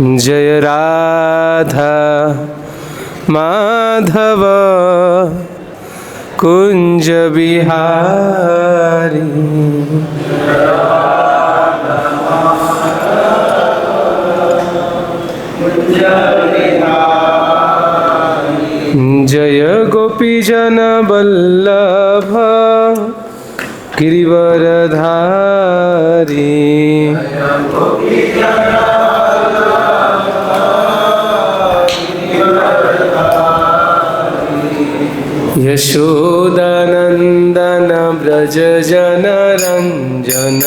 जय राधा माधव कुंज बिहारी। जय गोपीजन वल्लभ गिरिवरधारी। यशोदानंदन व्रज जन रंजन।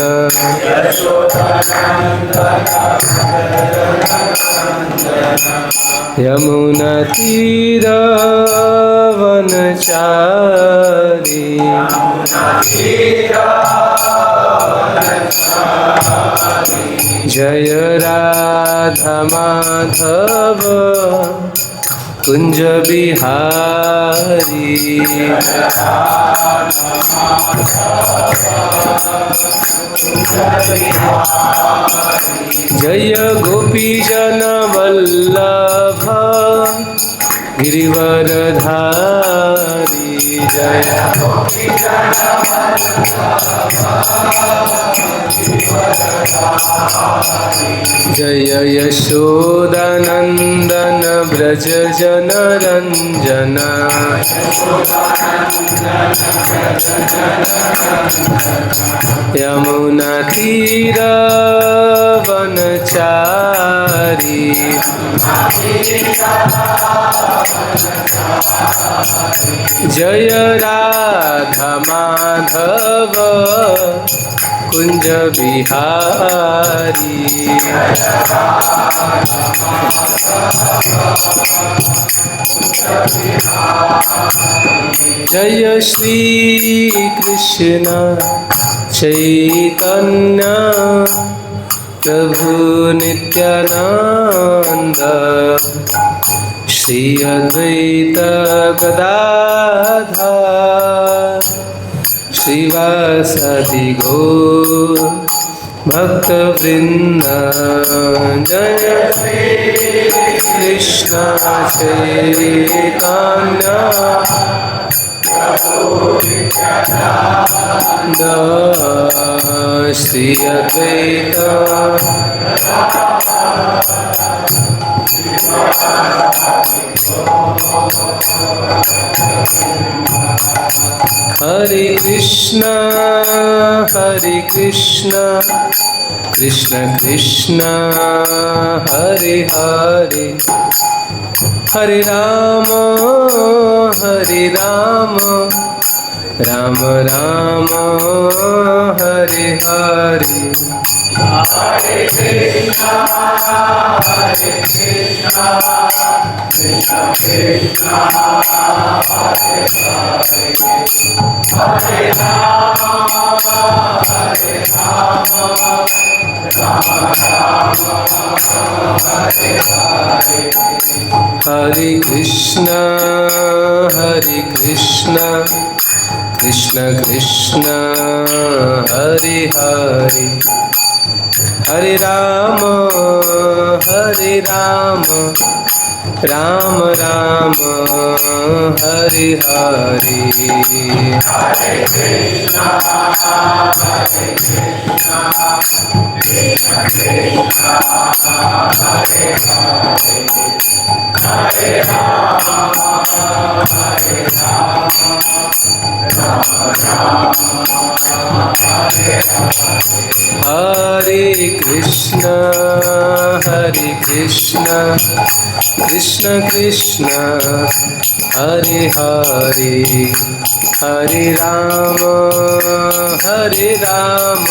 यमुना तीर वनचारी। जय राधा माधव कुंज बिहारी। जय गोपीजन वल्लभ गिरिवरधारी। जय जय यशोदानंदन व्रज जन रंजन। यमुना तीर वनचारी। जय राधा माधव कुंज बिहारी। जय श्री कृष्ण चैतन्य प्रभु नित्यानंद। श्री अद्वैत गदाधर श्रीवासदि गौर भक्तवृंद। जय श्री कृष्ण चैतन्य श्री अद्वैत हरे कृष्ण कृष्ण कृष्ण हरे हरे। हरे राम राम राम हरे हरे। हरे कृष्ण कृष्ण कृष्ण हरे हरे। हरे राम राम राम हरे हरे। हरे कृष्ण कृष्ण कृष्ण हरे हरे। हरे राम राम राम हरे हरे। हरे कृष्ण कृष्ण कृष्ण हरे हरे। हरे राम राम राम हरे हरे। हरे कृष्ण कृष्ण कृष्ण हरे हरे। हरे राम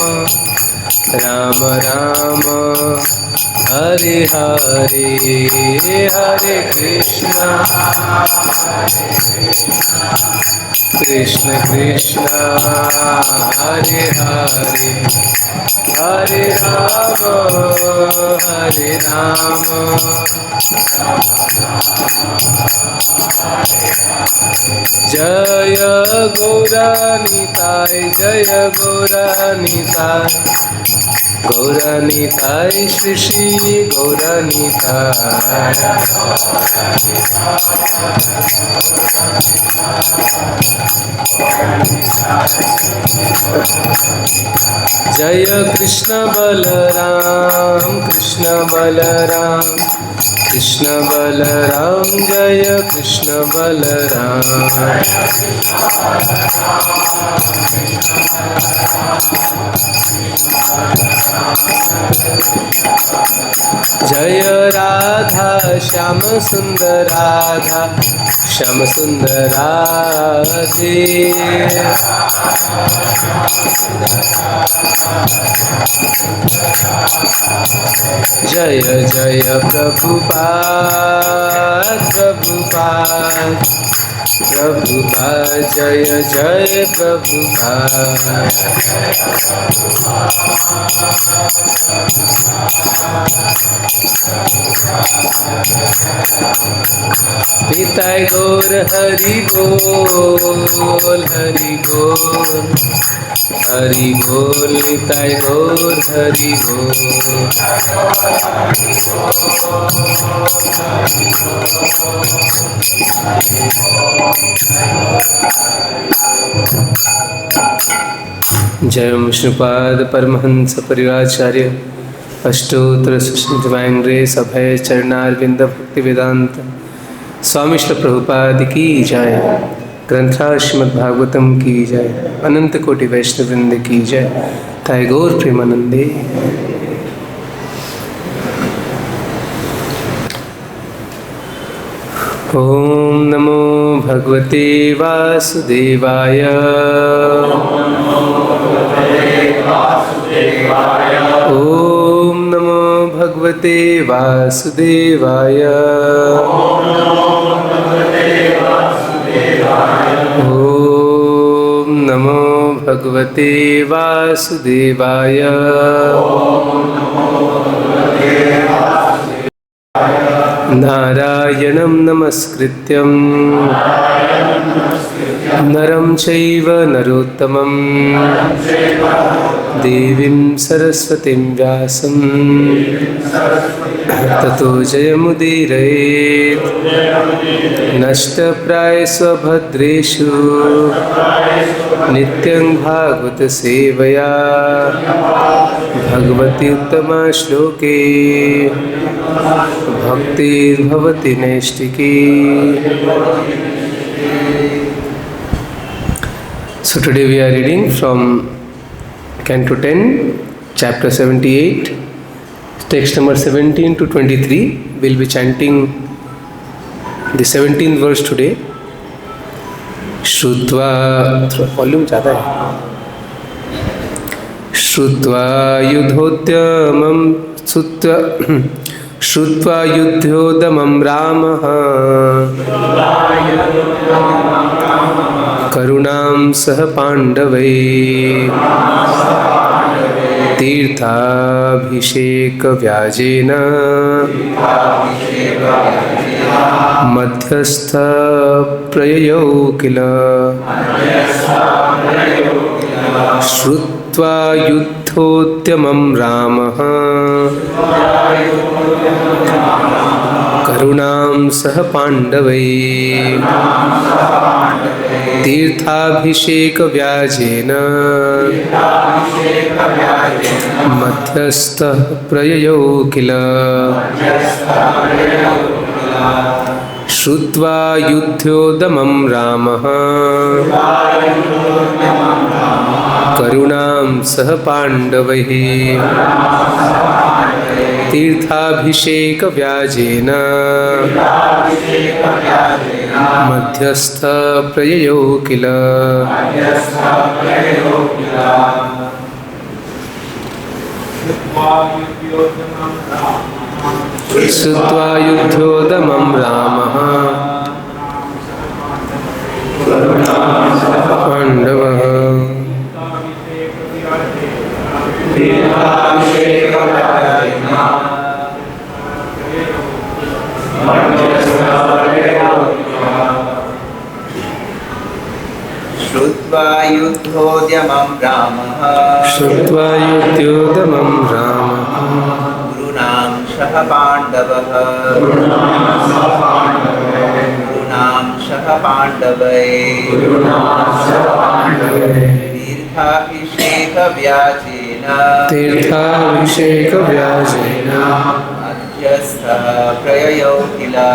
राम राम हरे हरे। हरे कृष्ण कृष्ण कृष्ण हरे हरे। हरे राम जय गौरानिताय जय Gaura Nitai. Gauranitai Shri Shri Gauranitai Jaya Krishna Balaram Krishna Balaram Krishna Balaram Jaya Krishna Balaram Jaya Radha Shyama Sundar Radha Shyama Sundar Radhe Jaya Jaya Prabhupada Prabhupada Prabhupada Jaya Jaya Prabhupada Nitai Gaur Hari Bol Hari Bol Hari Bol Nitai Gaur Hari Bol Jai Vishnupada Paramahansa Parivacharya Ashtottara Divine Grace Abhay Charanarvinda Bhakti Vedanta Swami Śrīla Prabhupada ki jai Grantha Śrīmad Bhagavatam ki jai Ananta Koti Vaishnavrinda ki jai Thai Gaur Premanande Om Namo Bhagavate Vasudevaya Om Namo Bhagavate Vasudevaya Om Namo Bhagavate Vasudevaya Narayanam Namaskrityam Naram Chaiva Narottamam Devim Saraswatim Vyasam Tato Jayamudiraet Nashta Prayasva Bhadreshu Nityam Bhagavata Sevaya Bhagavati Uttama Shloke Bhakti Bhavati Naistiki. So today we are reading from Canto 10, Chapter 78, text number 17 to 23. We will be chanting the 17th verse today. Śrutvā, volume ज़्यादा है. Śrutvā yuddhodyamaṁ śrutvā yuddhodyamaṁ rāmaḥ kurūṇāṁ saha pāṇḍavaiḥ tīrthābhiṣeka-vyājena madhya-sthaḥ prayayau kila śrutvā yuddhodyamaṁ rāmaḥ kurūṇāṁ saha pāṇḍavaiḥ tīrthābhiṣeka-vyājena madhya-sthaḥ prayayau kila śrutvā yuddhodyamaṁ rāmaḥ kurūṇāṁ saha pāṇḍavaiḥ tīrthābhiṣeka-vyājena madhya-sthaḥ prayayau kila śrutvā yuddhodyamaṁ rāmaḥ Pāṇḍavas Śrutvā śrutvā yuddhodyamaṁ rāmaḥ śrutvā yuddhodyamaṁ rāmaḥ kurūṇāṁ saha pāṇḍavas kurūṇāṁ saha pāṇḍavaiḥ tīrthābhiṣeka-vyājena tīrthābhiṣeka-vyājena madhya-sthaḥ prayayau kila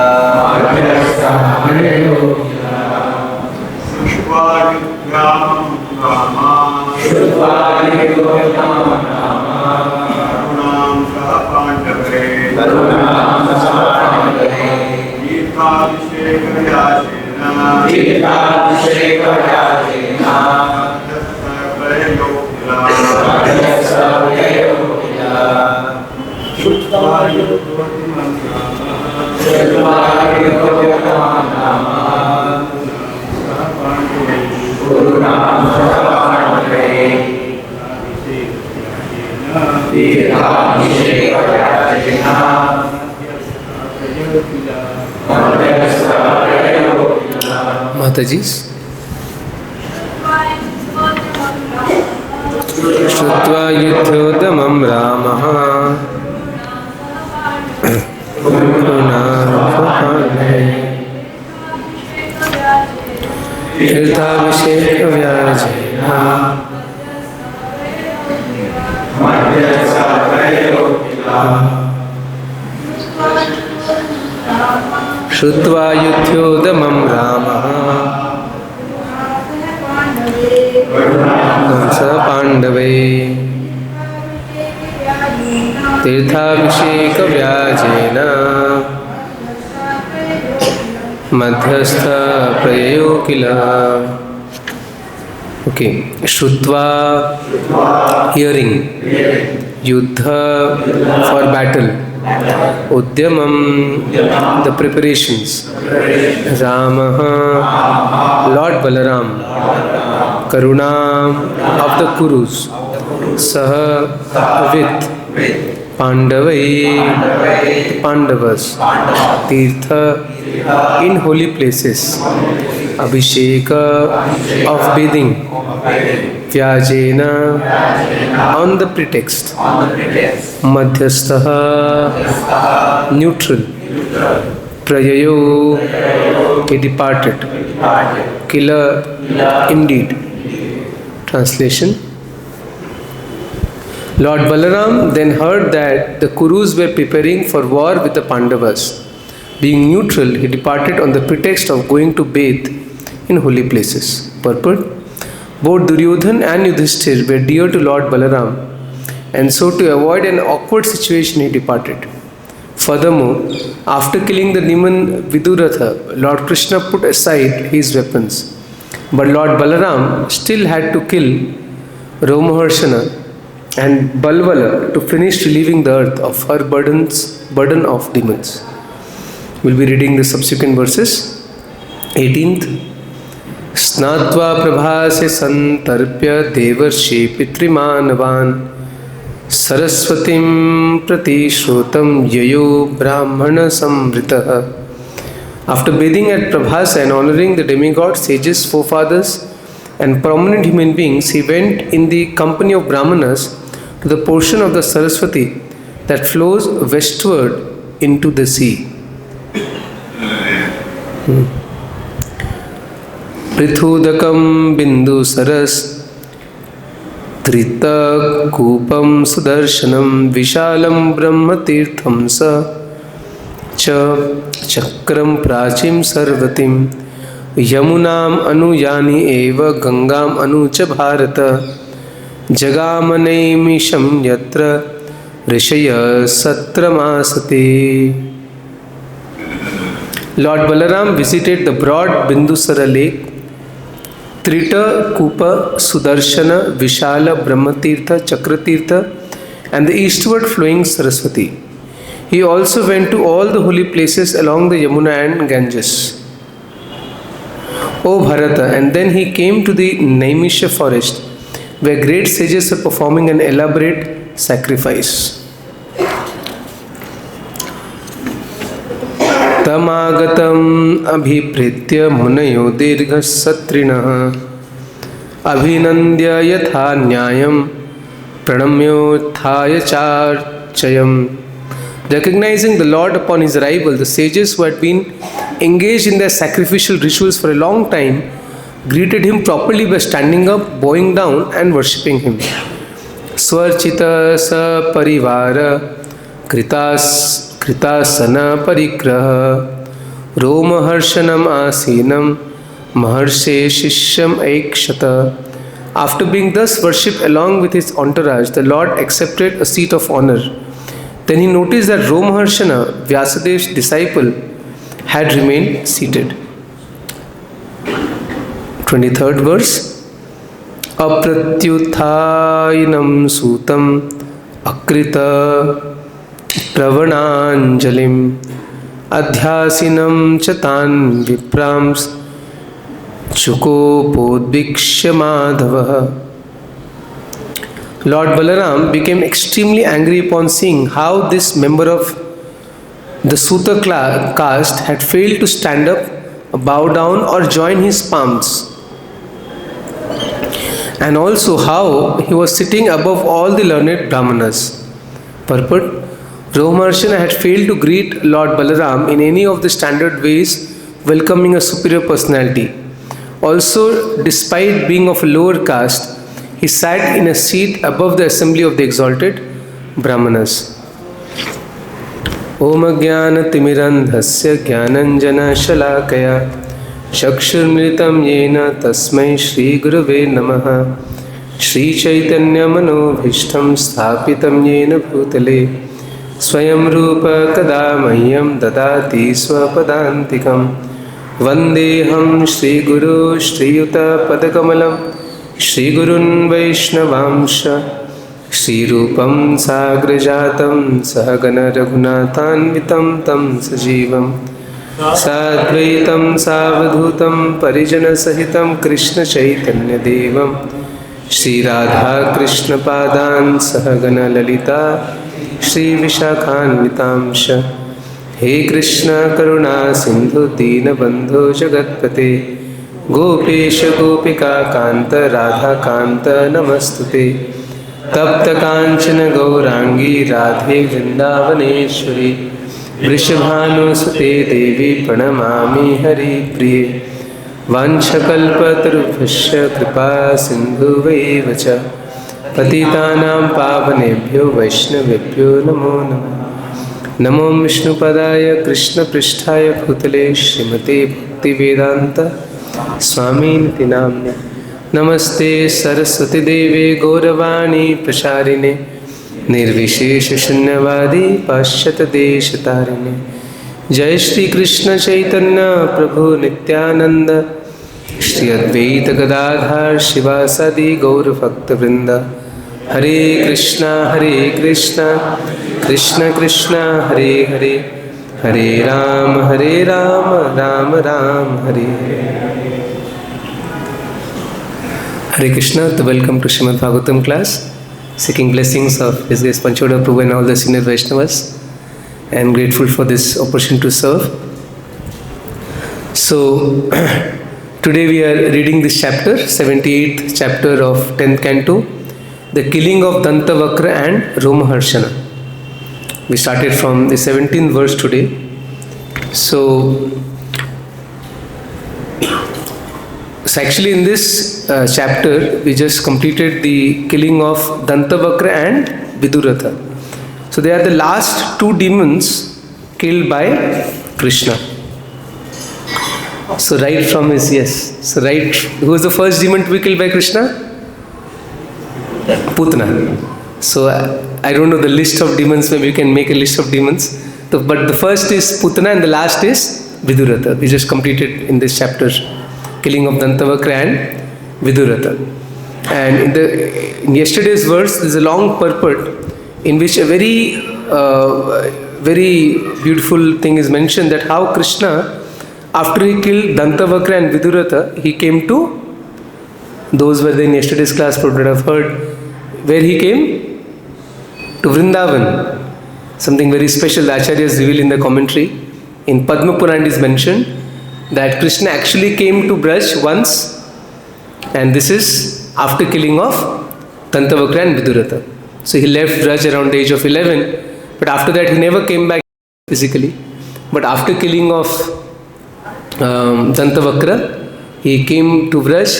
Mataji's. Śrutvā yuddhodyamaṁ rāmaḥ tīrthābhiṣeka-vyājena śrutvā yuddhodyamaṁ rāmaḥ Pāṇḍavaiḥ tīrthābhiṣeka-vyājena madhya-sthaḥ prayayau kila. Okay, śrutvā, hearing, yuddha, for battle, udyamam, the preparations, rāmaḥ, Lord Balarāma, kurūṇāṁ, of the Kurus, saha, with, Pāṇḍavaiḥ, Pāṇḍavas, tīrtha, in holy places, abhiṣeka, of bathing, vyājena, on the pretext, madhya-sthaḥ, neutral, prayayau, he departed, kila, indeed. Translation. Lord Balarāma then heard that the Kurus were preparing for war with the Pāṇḍavas. Being neutral, he departed on the pretext of going to bathe in holy places. Purport. Both Duryodhana and Yudhiṣṭhira were dear to Lord Balarāma, and so to avoid an awkward situation he departed. Furthermore, after killing the demon Vidūratha, Lord Kṛṣṇa put aside his weapons. But Lord Balarāma still had to kill Romaharṣaṇa and Balvala to finish relieving the earth of her burden of demons. We'll be reading the subsequent verses. 18th. Snātvā prabhāse santarpya devarshi pitrimānavān sarasvatim prati shrotam yayo brahmana samvritaha. After bathing at Prabhasa and honoring the demigod, sages, forefathers and prominent human beings, he went in the company of Brahmanas to the portion of the Saraswati that flows westward into the sea. Prithudakam bindu saras trita kupam sudarshanam vishalam brahma tīrtham sa cha chakram prachim sarvatim yamunam anuyani eva gangam anucha bharata jagamanayimisham yatra rishaya satramasati. Lord Balarāma visited the broad Bindusara lake, Trita, Kupa, Sudarshana, Vishala, Brahmatirtha, Chakratirtha and the eastward flowing Saraswati. He also went to all the holy places along the Yamuna and Ganges. O Bharata, and then he came to the Naimisha forest where great sages are performing an elaborate sacrifice. Tamagatam abhipritya munayo dirghasatrinaha abhinandya yatha nyayam pranamyotthaya charchayam. Recognizing the Lord upon his arrival, the sages who had been engaged in their sacrificial rituals for a long time greeted him properly by standing up, bowing down and worshipping him. Swarchita sa parivara kritasana parigraha Romaharṣaṇam asinam maharshe shishyam aikshata. After being thus worshipped along with his entourage, the Lord accepted a seat of honor. Then he noticed that Romaharṣaṇa, Vyasadev's disciple, had remained seated. 23rd verse. Apratyuthainam sutam akrita pravananjalim adhyasinam chatan viprams chukopodbhikṣya madhava. Lord Balarāma became extremely angry upon seeing how this member of the Suta caste had failed to stand up, bow down or join his palms, and also how he was sitting above all the learned Brahmanas. Purport: Romaharṣaṇa had failed to greet Lord Balarāma in any of the standard ways welcoming a superior personality. Also, despite being of a lower caste, he sat in a seat above the assembly of the exalted Brahmanas. Om Ajnana Timirandhasya Jnananjana Shalakaya Chakshurmritam Yena Tasmai Shri Gurave Namaha. Shri Chaitanya Manobhishtam Sthapitam Yena Bhutale Swayam Rupa Kada Mahyam Dadati Swapadantikam. Vandeham Shri Guru Shri Yuta Padakamalam Shri Gurun Vaishnavamsha Shri Rupam Sagrajatam Sahagana Raghunathanvitam Tam Sajivam Sadvaitam Savadhutam Parijana Sahitam Kṛṣṇa Chaitanya Devam Shri Radha Kṛṣṇa Padan Sahagana Lalita Shri Vishakhanvitamsha. He Kṛṣṇa Karuna Sindhu Dīna Bandhu Jagatpate Gopesha Gopika Kanta Radha Kanta Namastute. Tapta Kanchana Gaurangi Radhe Vrindavaneshwari Vrishabhanusute Devi Pranamami Hari Priye. Vanchakalpatarubhasya Kripa Sindhu Vaivacha Patitanam Pavanebhyo Vaishnavebhyo Namo Namah. Namo Vishnupadaya Krishna Pristhaya Bhutale Srimate Bhaktivedanta Swamini Namne. Namaste Saraswati Deve Gauravani Prasharine Nirvishesha Shunyavadi Pashyata Deshatarine. Jai Shri Krishna Chaitanya Prabhu Nityananda Shri Advaita Gadadhar Shivasadi Gaur Bhakta Vrinda. Hare Krishna Krishna Krishna Hare Hare Hare Rama Rama Rama Hare Hare. Hare Krishna, welcome to Srimad Bhagavatam class. Seeking blessings of His Grace Panchoda Prabhu and all the senior Vaishnavas. I am grateful for this opportunity to serve. So, today we are reading this chapter, 78th chapter of 10th canto, the killing of Dantavakra and Romaharṣaṇa. We started from the 17th verse today. So actually in this chapter, we just completed the killing of Dantavakra and Vidūratha. So they are the last two demons killed by Kṛṣṇa. So right from his, who was the first demon to be killed by Kṛṣṇa? Putana. So I don't know the list of demons, maybe you can make a list of demons. But the first is Putana and the last is Vidūratha. We just completed in this chapter killing of Dantavakra and Vidūratha. And in yesterday's verse, there is a long purport in which a very beautiful thing is mentioned, that how Kṛṣṇa, after he killed Dantavakra and Vidūratha, he came to, those were in yesterday's class would have heard, where he came to Vrindavan. Something very special the Acharyas reveal in the commentary. In Padma Purana is mentioned that Kṛṣṇa actually came to Braj once And this is after killing of Dantavakra and Vidūratha. So he left Braj around the age of 11, but after that he never came back physically. But after killing of Dantavakra, he came to Braj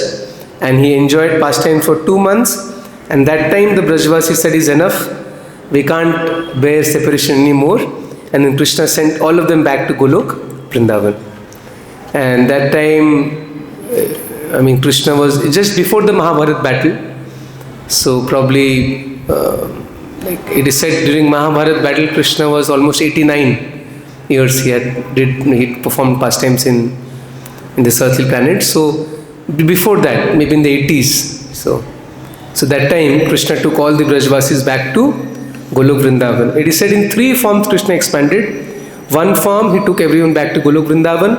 and he enjoyed pastime for 2 months. And that time the Brajvasi said, is enough, we can't bear separation anymore. And then Kṛṣṇa sent all of them back to Golok, Vrindavan. And that time, Kṛṣṇa was just before the Mahabharata battle. So probably, it is said during Mahabharata battle, Kṛṣṇa was almost 89 years. He performed pastimes in this earthly planet. So before that, maybe in the 80s. So that time, Kṛṣṇa took all the Brajvasis back to Golok Vrindavan. It is said in 3 forms Kṛṣṇa expanded. 1 form, he took everyone back to Golok Vrindavan.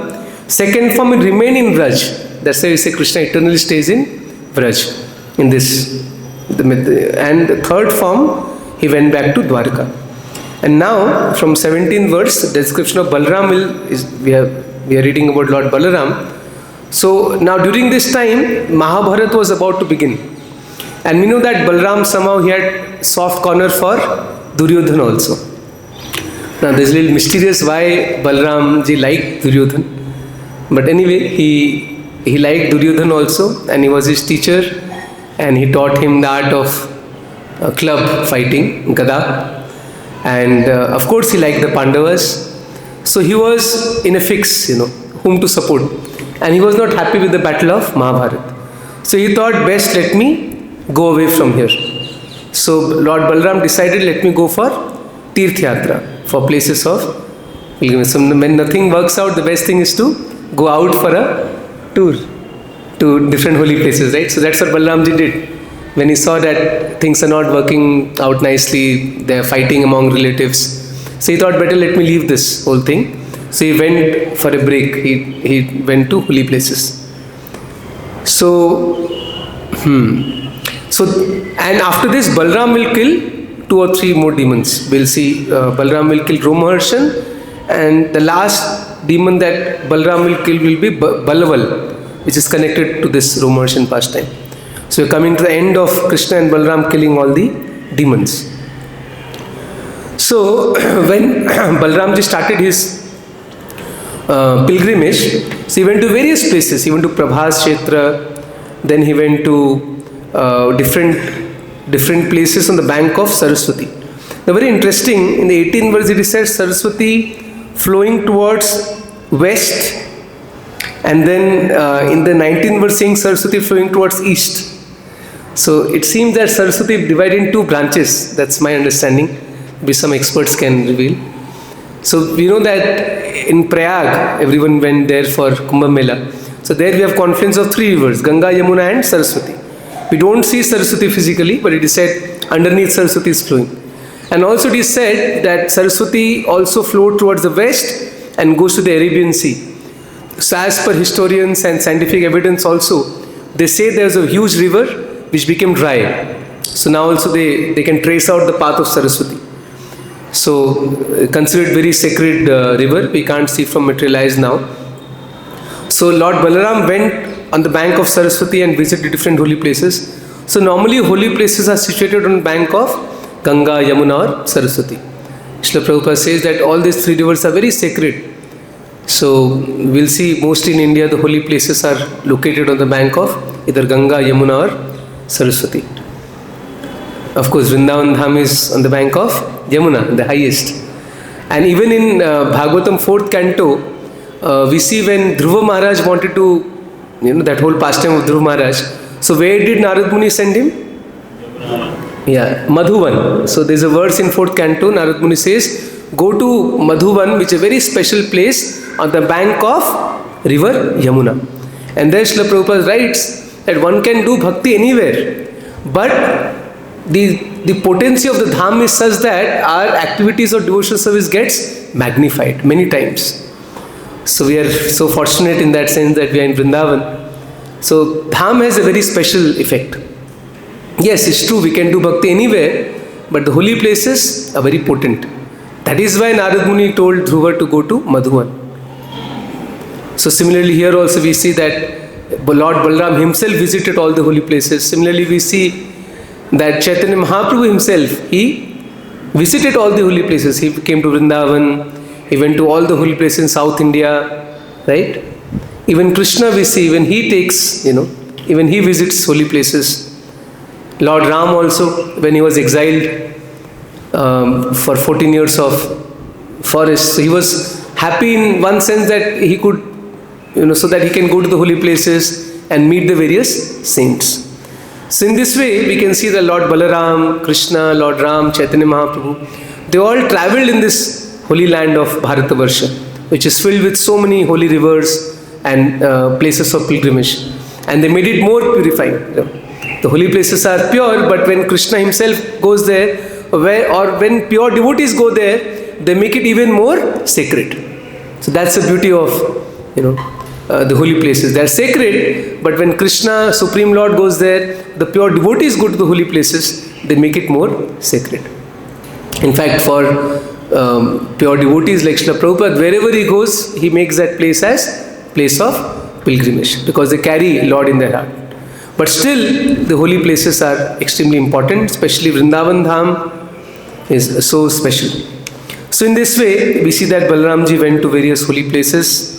2nd form, he remained in Braj. That's why we say Kṛṣṇa eternally stays in Braj. In this. And the 3rd form, he went back to Dwarka. And now, from 17th verse, the description of Balarāma we are reading about Lord Balarāma. So now during this time, Mahabharata was about to begin. And we know that Balarāma somehow he had soft corner for Duryodhana also. Now this is a little mysterious why Balarāma ji liked Duryodhana. But anyway, he liked Duryodhana also, and he was his teacher, and he taught him the art of club fighting, Gada. And of course he liked the Pāṇḍavas. So he was in a fix, whom to support. And he was not happy with the battle of Mahabharata. So he thought, best let me go away from here. So Lord Balarāma decided, let me go for tīrthābhiṣeka, for places of pilgrimage. So when nothing works out, the best thing is to go out for a tour to different holy places, right? So that's what Balarāma ji did. When he saw that things are not working out nicely, they are fighting among relatives. So he thought, better let me leave this whole thing. So he went for a break. He went to holy places. So, and after this, Balarāma will kill 2 or 3 more demons. We'll see Balarāma will kill Romaharṣaṇa, and the last demon that Balarāma will kill will be Balaval, which is connected to this Romaharṣaṇa pastime. So we're coming to the end of Kṛṣṇa and Balarāma killing all the demons. So when Balarāma ji started his pilgrimage, so he went to various places. He went to Prabhas, then he went to different places on the bank of Saraswati. Now very interesting, in the 18th verse it is said Saraswati flowing towards west, and then in the 19th verse saying Saraswati flowing towards east. So it seems that Saraswati divided in 2 branches. That's my understanding. Maybe some experts can reveal. So we know that in Prayag, everyone went there for Kumbh Mela. So there we have confluence of 3 rivers, Ganga, Yamuna and Saraswati. We don't see Saraswati physically, but it is said underneath Saraswati is flowing. And also it is said that Saraswati also flowed towards the west and goes to the Arabian Sea. So as per historians and scientific evidence also, they say there is a huge river which became dry. So now also they can trace out the path of Saraswati. So considered very sacred river, we can't see from materialized now. So Lord Balarāma went on the bank of Saraswati and visited different holy places. So normally holy places are situated on the bank of Ganga, Yamuna or Saraswati. Srila Prabhupada says that all these 3 rivers are very sacred. So we'll see mostly in India the holy places are located on the bank of either Ganga, Yamuna or Saraswati. Of course, Vrindavan Dham is on the bank of Yamuna, the highest. And even in Bhagavatam 4th canto, we see when Dhruva Maharaj wanted to, that whole pastime of Dhruva Maharaj. So where did Narad Muni send him? Yeah, Madhuvan. So there's a verse in 4th canto, Narad Muni says, go to Madhuvan, which is a very special place on the bank of river Yamuna. And there Srila Prabhupada writes that one can do bhakti anywhere, but the potency of the dham is such that our activities of devotional service gets magnified many times. So we are so fortunate in that sense that we are in Vrindavan. So dham has a very special effect. Yes, it's true, we can do bhakti anywhere, but the holy places are very potent. That is why Narad Muni told Dhruva to go to Madhuvan. So similarly here also we see that Lord Balarāma himself visited all the holy places. Similarly, we see that Chaitanya Mahaprabhu himself, he visited all the holy places. He came to Vrindavan, he went to all the holy places in South India, right? Even Kṛṣṇa we see, when he takes, even he visits holy places. Lord Ram also, when he was exiled for 14 years of forest, so he was happy in one sense that he could, so that he can go to the holy places and meet the various saints. So in this way, we can see that Lord Balarāma, Kṛṣṇa, Lord Ram, Chaitanya Mahaprabhu, they all travelled in this holy land of Bharatavarsha, which is filled with so many holy rivers and places of pilgrimage. And they made it more purifying. The holy places are pure, but when Kṛṣṇa himself goes there, or when pure devotees go there, they make it even more sacred. So that's the beauty of, the holy places. They are sacred, but when Kṛṣṇa, Supreme Lord, goes there, the pure devotees go to the holy places, they make it more sacred. In fact, for pure devotees like Srila Prabhupada, wherever he goes, he makes that place as place of pilgrimage, because they carry Lord in their heart. But still, the holy places are extremely important, especially Vrindavan Dham is so special. So in this way, we see that Balaramji went to various holy places,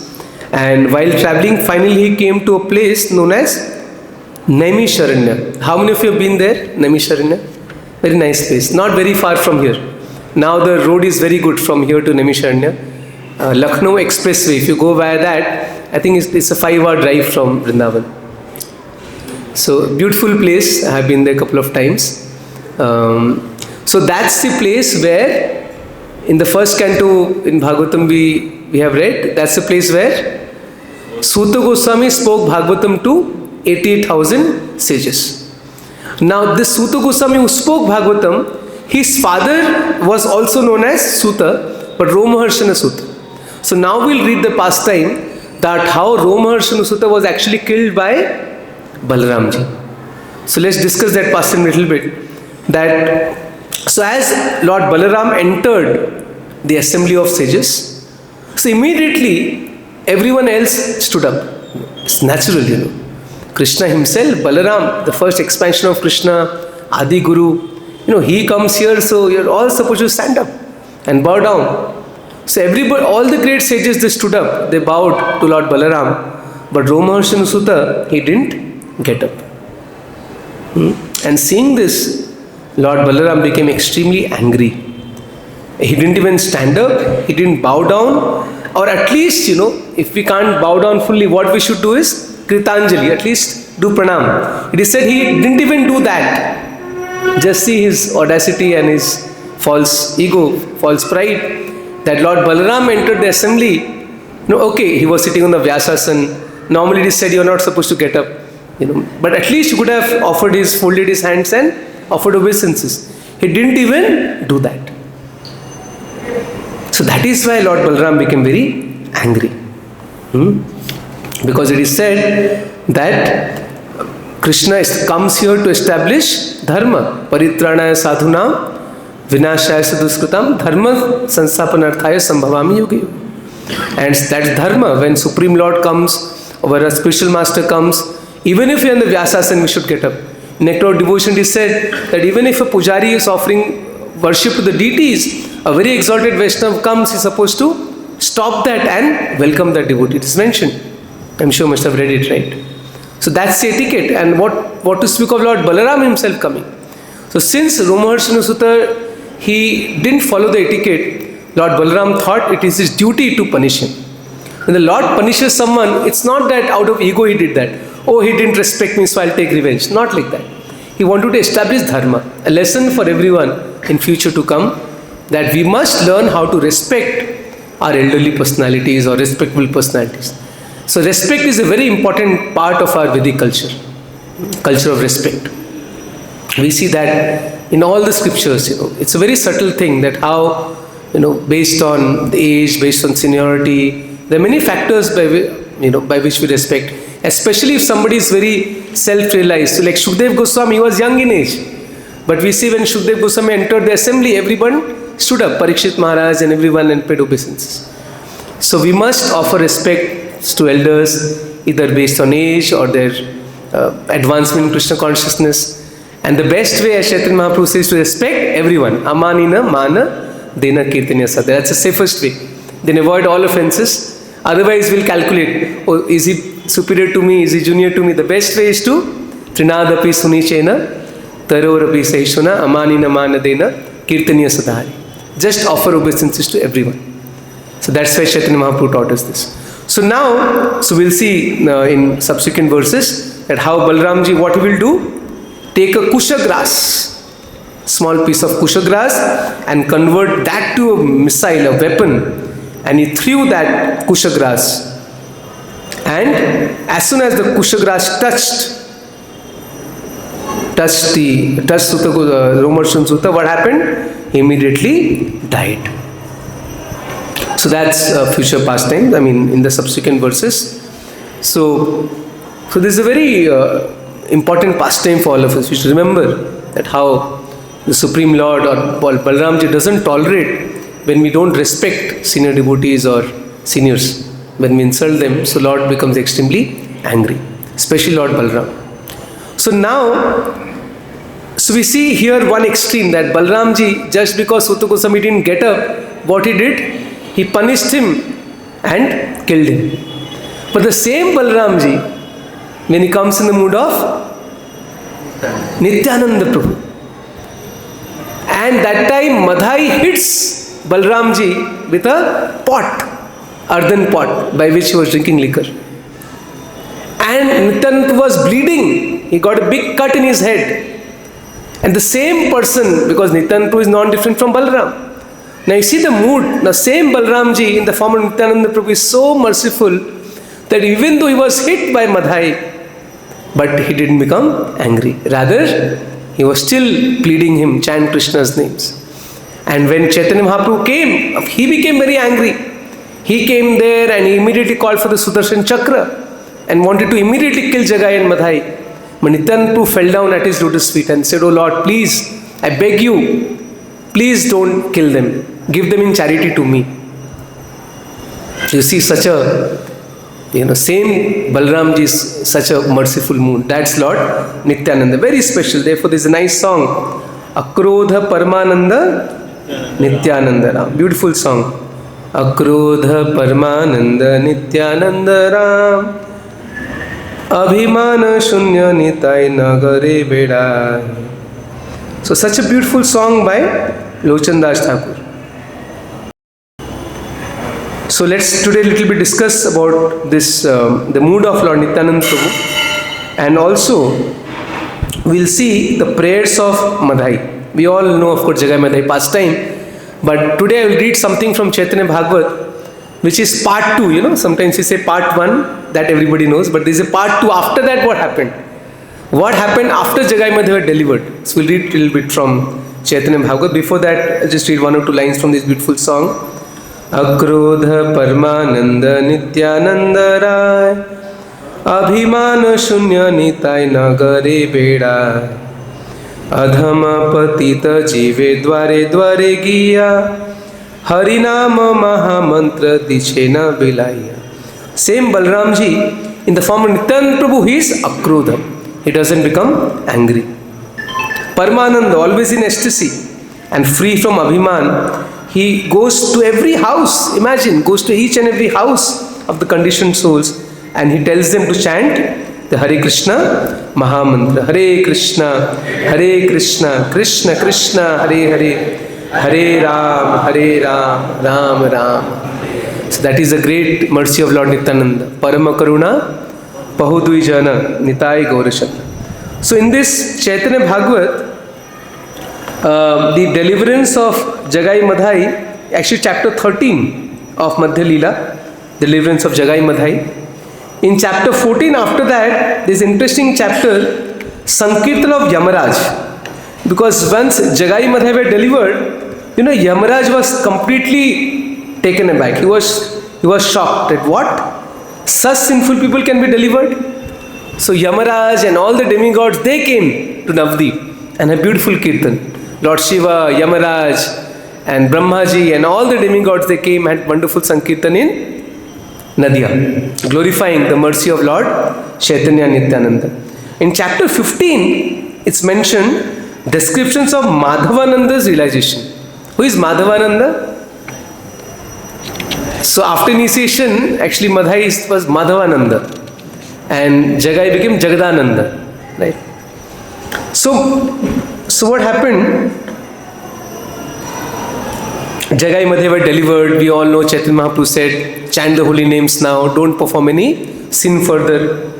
and while traveling, finally he came to a place known as Naimisharanya. How many of you have been there? Naimisharanya? Very nice place, not very far from here. Now the road is very good from here to Naimisharanya. Lucknow Expressway, if you go via that, I think it's a 5-hour drive from Vrindavan. So beautiful place, I have been there a couple of times. So that's the place where, in the first canto in Bhagavatam we have read, that's the place where Suta Goswami spoke Bhagavatam to 88,000 sages. Now this Suta Goswami who spoke Bhagavatam, his father was also known as Suta, but Romaharṣaṇa Suta. So now we'll read the pastime that how Romaharṣaṇa Suta was actually killed by Balaramji. So let's discuss that pastime a little bit. So as Lord Balarāma entered the assembly of sages, so immediately everyone else stood up. It's natural, Kṛṣṇa himself, Balarāma, the first expansion of Kṛṣṇa, Adi Guru, he comes here, so you're all supposed to stand up and bow down. So everybody, all the great sages, they stood up, they bowed to Lord Balarāma, but Romaharṣaṇa Suta, he didn't get up. And seeing this, Lord Balarāma became extremely angry. He didn't even stand up, he didn't bow down, or at least, if we can't bow down fully, what we should do is Kritāñjali, at least do pranam. It is said he didn't even do that. Just see his audacity and his false ego, false pride, that Lord Balarāma entered the assembly. Okay, he was sitting on the Vyasasana. Normally it is said you are not supposed to get up, but at least you could have folded his hands and offered obeisances. He didn't even do that. So that is why Lord Balarāma became very angry. Because it is said that Kṛṣṇa comes here to establish dharma. Paritranaya sadhunam, vinashaya saduskritam, dharma sansthapanarthaya sambhavami yogi. And that dharma, when Supreme Lord comes, or a spiritual master comes, even if we are in the Vyasasana, we should get up. In Nectar of Devotion it is said that even if a pujari is offering worship to the deities, a very exalted Vaishnava comes, he is supposed to stop that and welcome that devotee. It is mentioned. I am sure you must have read it, right? So that's the etiquette. And what to speak of Lord Balarāma himself coming. So since Romaharṣaṇa Suta, he didn't follow the etiquette, Lord Balarāma thought it is his duty to punish him. When the Lord punishes someone, it's not that out of ego he did that. Oh, he didn't respect me, so I'll take revenge. Not like that. He wanted to establish dharma, a lesson for everyone in future to come, that we must learn how to respect our elderly personalities or respectful personalities. So respect is a very important part of our Vedic culture of respect. We see that in all the scriptures, it's a very subtle thing that how, based on the age, based on seniority, there are many factors by which we respect. Especially if somebody is very self-realized. So like Shukdev Goswami, he was young in age. But we see when Shukdev Goswami entered the assembly, everyone stood up, Parikshit Maharaj and everyone, and paid obeisances. So we must offer respect to elders either based on age or their advancement in Krishna consciousness. And the best way, as Chaitanya Mahaprabhu says, to respect everyone. Amanina mana dena kirtaniya sadha. That's the safest way. Then avoid all offenses. Otherwise, we'll calculate, oh, is he superior to me, is he junior to me? The best way is to trinadapi sunichena tarorapi saishuna amanina mana dena kirtaniya sadhari. Just offer obeisances to everyone. So that's why Chaitanya Mahaprabhu taught us this. So now, we'll see in subsequent verses that how Balramji, what he will do, take a kusha grass, small piece of kusha grass, and convert that to a missile, a weapon, and he threw that kusha grass. And as soon as the kusha grass touched Romaharṣaṇa, what happened? He immediately died. So that's future pastime, in the subsequent verses. So this is a very important pastime for all of us. We should remember that how the Supreme Lord or Balramji doesn't tolerate when we don't respect senior devotees or seniors. When we insult them, so Lord becomes extremely angry, especially Lord Balarāma. So now, we see here one extreme, that Balramji, just because Sutta Goswami didn't get up, what he did? He punished him and killed him. But the same Balramji, when he comes in the mood of Nityananda Prabhu, and that time Madhai hits Balramji with a pot, earthen pot, by which he was drinking liquor. And Nityananda Prabhu was bleeding. He got a big cut in his head. And the same person, because Nityananda Prabhu is non-different from Balram. Now you see the mood. Now same Balramji in the form of Nityananda Prabhu is so merciful that even though he was hit by Madhai, but he didn't become angry. Rather, he was still pleading him, chant Krishna's names. And when Chaitanya Mahaprabhu came, he became very angry. He came there and he immediately called for the Sudarshan Chakra and wanted to immediately kill Jagai and Madhai. But Nityananda Prabhu fell down at his lotus feet and said, "Oh Lord, please, I beg you, please don't kill them. Give them in charity to me." You see such a, same Balramji is such a merciful mood. That's Lord Nityananda. Very special. Therefore, there's a nice song. Akrodha Paramananda Nityananda Ram. Beautiful song. Akrodha Paramananda Nityananda Ram. Abhimana Shunya Nitai Nagare Bedai. So such a beautiful song by Lochandas Thakur. So let's today a little bit discuss about this, the mood of Lord Nityananda Prabhu, and also we'll see the prayers of Madhai. We all know, of course, Jagai Madhai pastime, but today I will read something from Chaitanya Bhagavat, which is part 2. Sometimes we say part 1, that everybody knows, but there is a part 2. After that, what happened? What happened after Jagai Madhai were delivered? So we'll read a little bit from Chaitanya Bhagavat. Before that, I'll just read 1 or 2 lines from this beautiful song. Akrodha Paramananda Nityananda Rai Abhimana Shunya Nitai Nagare Bedai Adhama Patita Jive Dware Dware Giya Harinama Mahamantra Dichena Bilaya. Same Balramji, in the form of Nityananda Prabhu, he is Akrodha. He doesn't become angry. Paramananda, always in ecstasy and free from Abhiman. He goes to every house, imagine, goes to each and every house of the conditioned souls, and he tells them to chant the Hare Krishna Mahamantra. Hare Krishna, Krishna Krishna, Hare Hare, Hare Ram, Ram Ram. So that is the great mercy of Lord Nityananda. Parama Karuna Pahudvijana Nitai Gaurashana. So in this Chaitanya Bhagavat, the deliverance of Jagai Madhai, actually chapter 13 of Madhya Leela, deliverance of Jagai Madhai. In chapter 14, after that, this interesting chapter, Sankirtan of Yamaraj. Because once Jagai Madhai were delivered, Yamaraj was completely taken aback. He was shocked at what? Such sinful people can be delivered? So Yamaraj and all the demigods, they came to Navdeep and a beautiful kirtan. Lord Shiva, Yamaraj and Brahmaji and all the demigods, they came and had wonderful Sankirtan in Nadya, glorifying the mercy of Lord Chaitanya Nityananda. In chapter 15, it's mentioned descriptions of Madhavananda's realization. Who is Madhavananda? So after initiation, actually Madhai was Madhavananda and Jagai became Jagadananda. Right? So what happened? Jagai Madhe were delivered. We all know Chaitanya Mahaprabhu said, chant the holy names now, don't perform any sin further.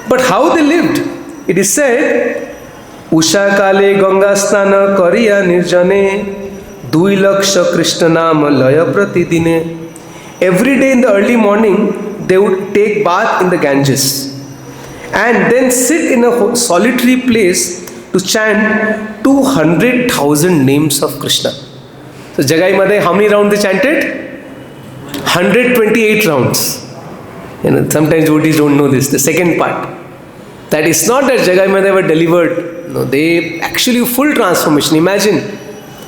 But how they lived? It is said, Usha kale Ganga stana kariya nirjane dui laksha Kṛṣṇa laya pratidine. Every day in the early morning, they would take bath in the Ganges and then sit in a solitary place to chant 200,000 names of Kṛṣṇa. So Jagai Madhe, how many rounds they chanted? 128 rounds. Sometimes devotees don't know this. The second part, that is not that Jagai Madhe were delivered. No, they actually full transformation. Imagine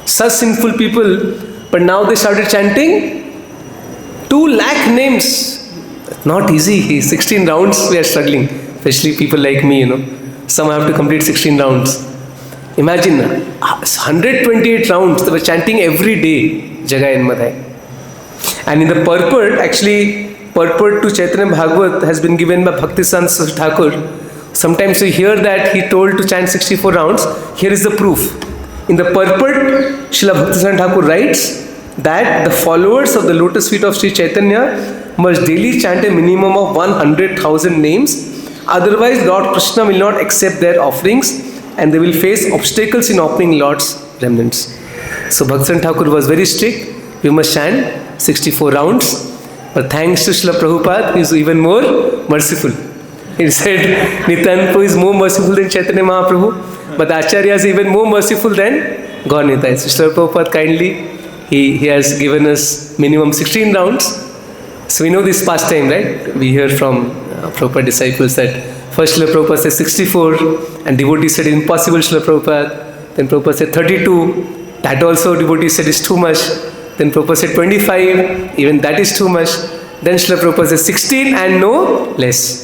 such sinful people, but now they started chanting 2 lakh names. Not easy. 16 rounds we are struggling, especially people like me. Some have to complete 16 rounds. Imagine 128 rounds they were chanting every day, Jagai and Madhai. And in the purport, actually, purport to Chaitanya Bhagavat has been given by Bhakti-Santa Thakur. Sometimes we hear that he told to chant 64 rounds. Here is the proof. In the purport, Srila Bhakti-Santa Thakur writes that the followers of the lotus feet of Sri Chaitanya must daily chant a minimum of 100,000 names. Otherwise, Lord Kṛṣṇa will not accept their offerings and they will face obstacles in offering Lord's remnants. So Bhakti-Santa Thakur was very strict. We must chant 64 rounds. But thanks to Srila Prabhupada, he is even more merciful. He said, Nityananda is more merciful than Chaitanya Mahaprabhu, but Acharya is even more merciful than God Nitai. So Srila Prabhupada kindly, he has given us minimum 16 rounds. So we know this pastime, right? We hear from Prabhupada disciples that first Srila Prabhupada said 64 and devotees said impossible Srila Prabhupada. Then Prabhupada said 32. That also devotees said is too much. Then Prabhupada said 25. Even that is too much. Then Srila Prabhupada said 16 and no less.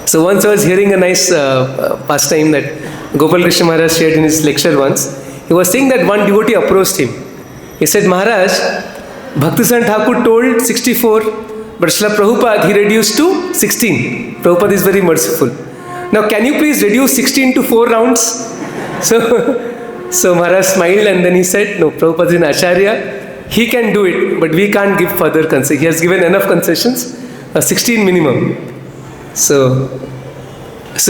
So once I was hearing a nice pastime that Gopal Krishna Maharaj shared in his lecture once. He was saying that one devotee approached him. He said, Maharaj, Bhakti-Santa Thakur told 64, but Srila Prabhupada, he reduced to 16. Prabhupada is very merciful. Now can you please reduce 16 to 4 rounds? So Maharaj smiled and then he said, no, Prabhupada is an Acharya. He can do it, but we can't give further concessions. He has given enough concessions, 16 minimum. So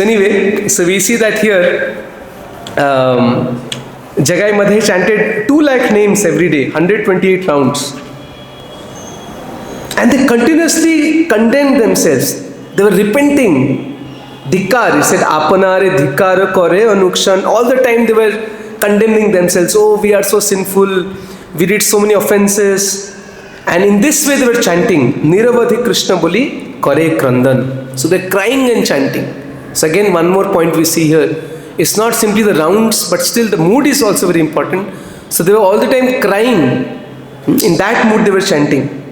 anyway, so we see that here, Jagai Madhe chanted 2 lakh names every day, 128 rounds. And they continuously condemned themselves. They were repenting. Dhikkar, he said, Apanare dhikkar kore anukshan. All the time they were condemning themselves. Oh, we are so sinful. We did so many offenses. And in this way they were chanting, Niravadhi Kṛṣṇa Boli Kare Krandan. So they're crying and chanting. So again, one more point we see here. It's not simply the rounds, but still the mood is also very important. So they were all the time crying. In that mood they were chanting.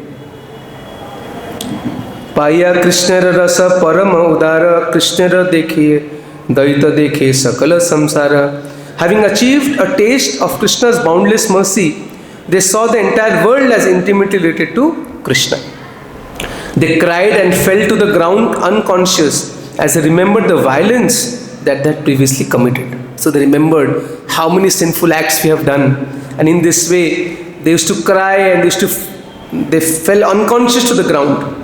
Paya Krishnara Rasa Parama Udara Krishnara Dekhe Daita Dekhe Sakala Samsara. Having achieved a taste of Krishna's boundless mercy, they saw the entire world as intimately related to Kṛṣṇa. They cried and fell to the ground unconscious as they remembered the violence that they had previously committed. So they remembered how many sinful acts we have done. And in this way, they used to cry and they fell unconscious to the ground.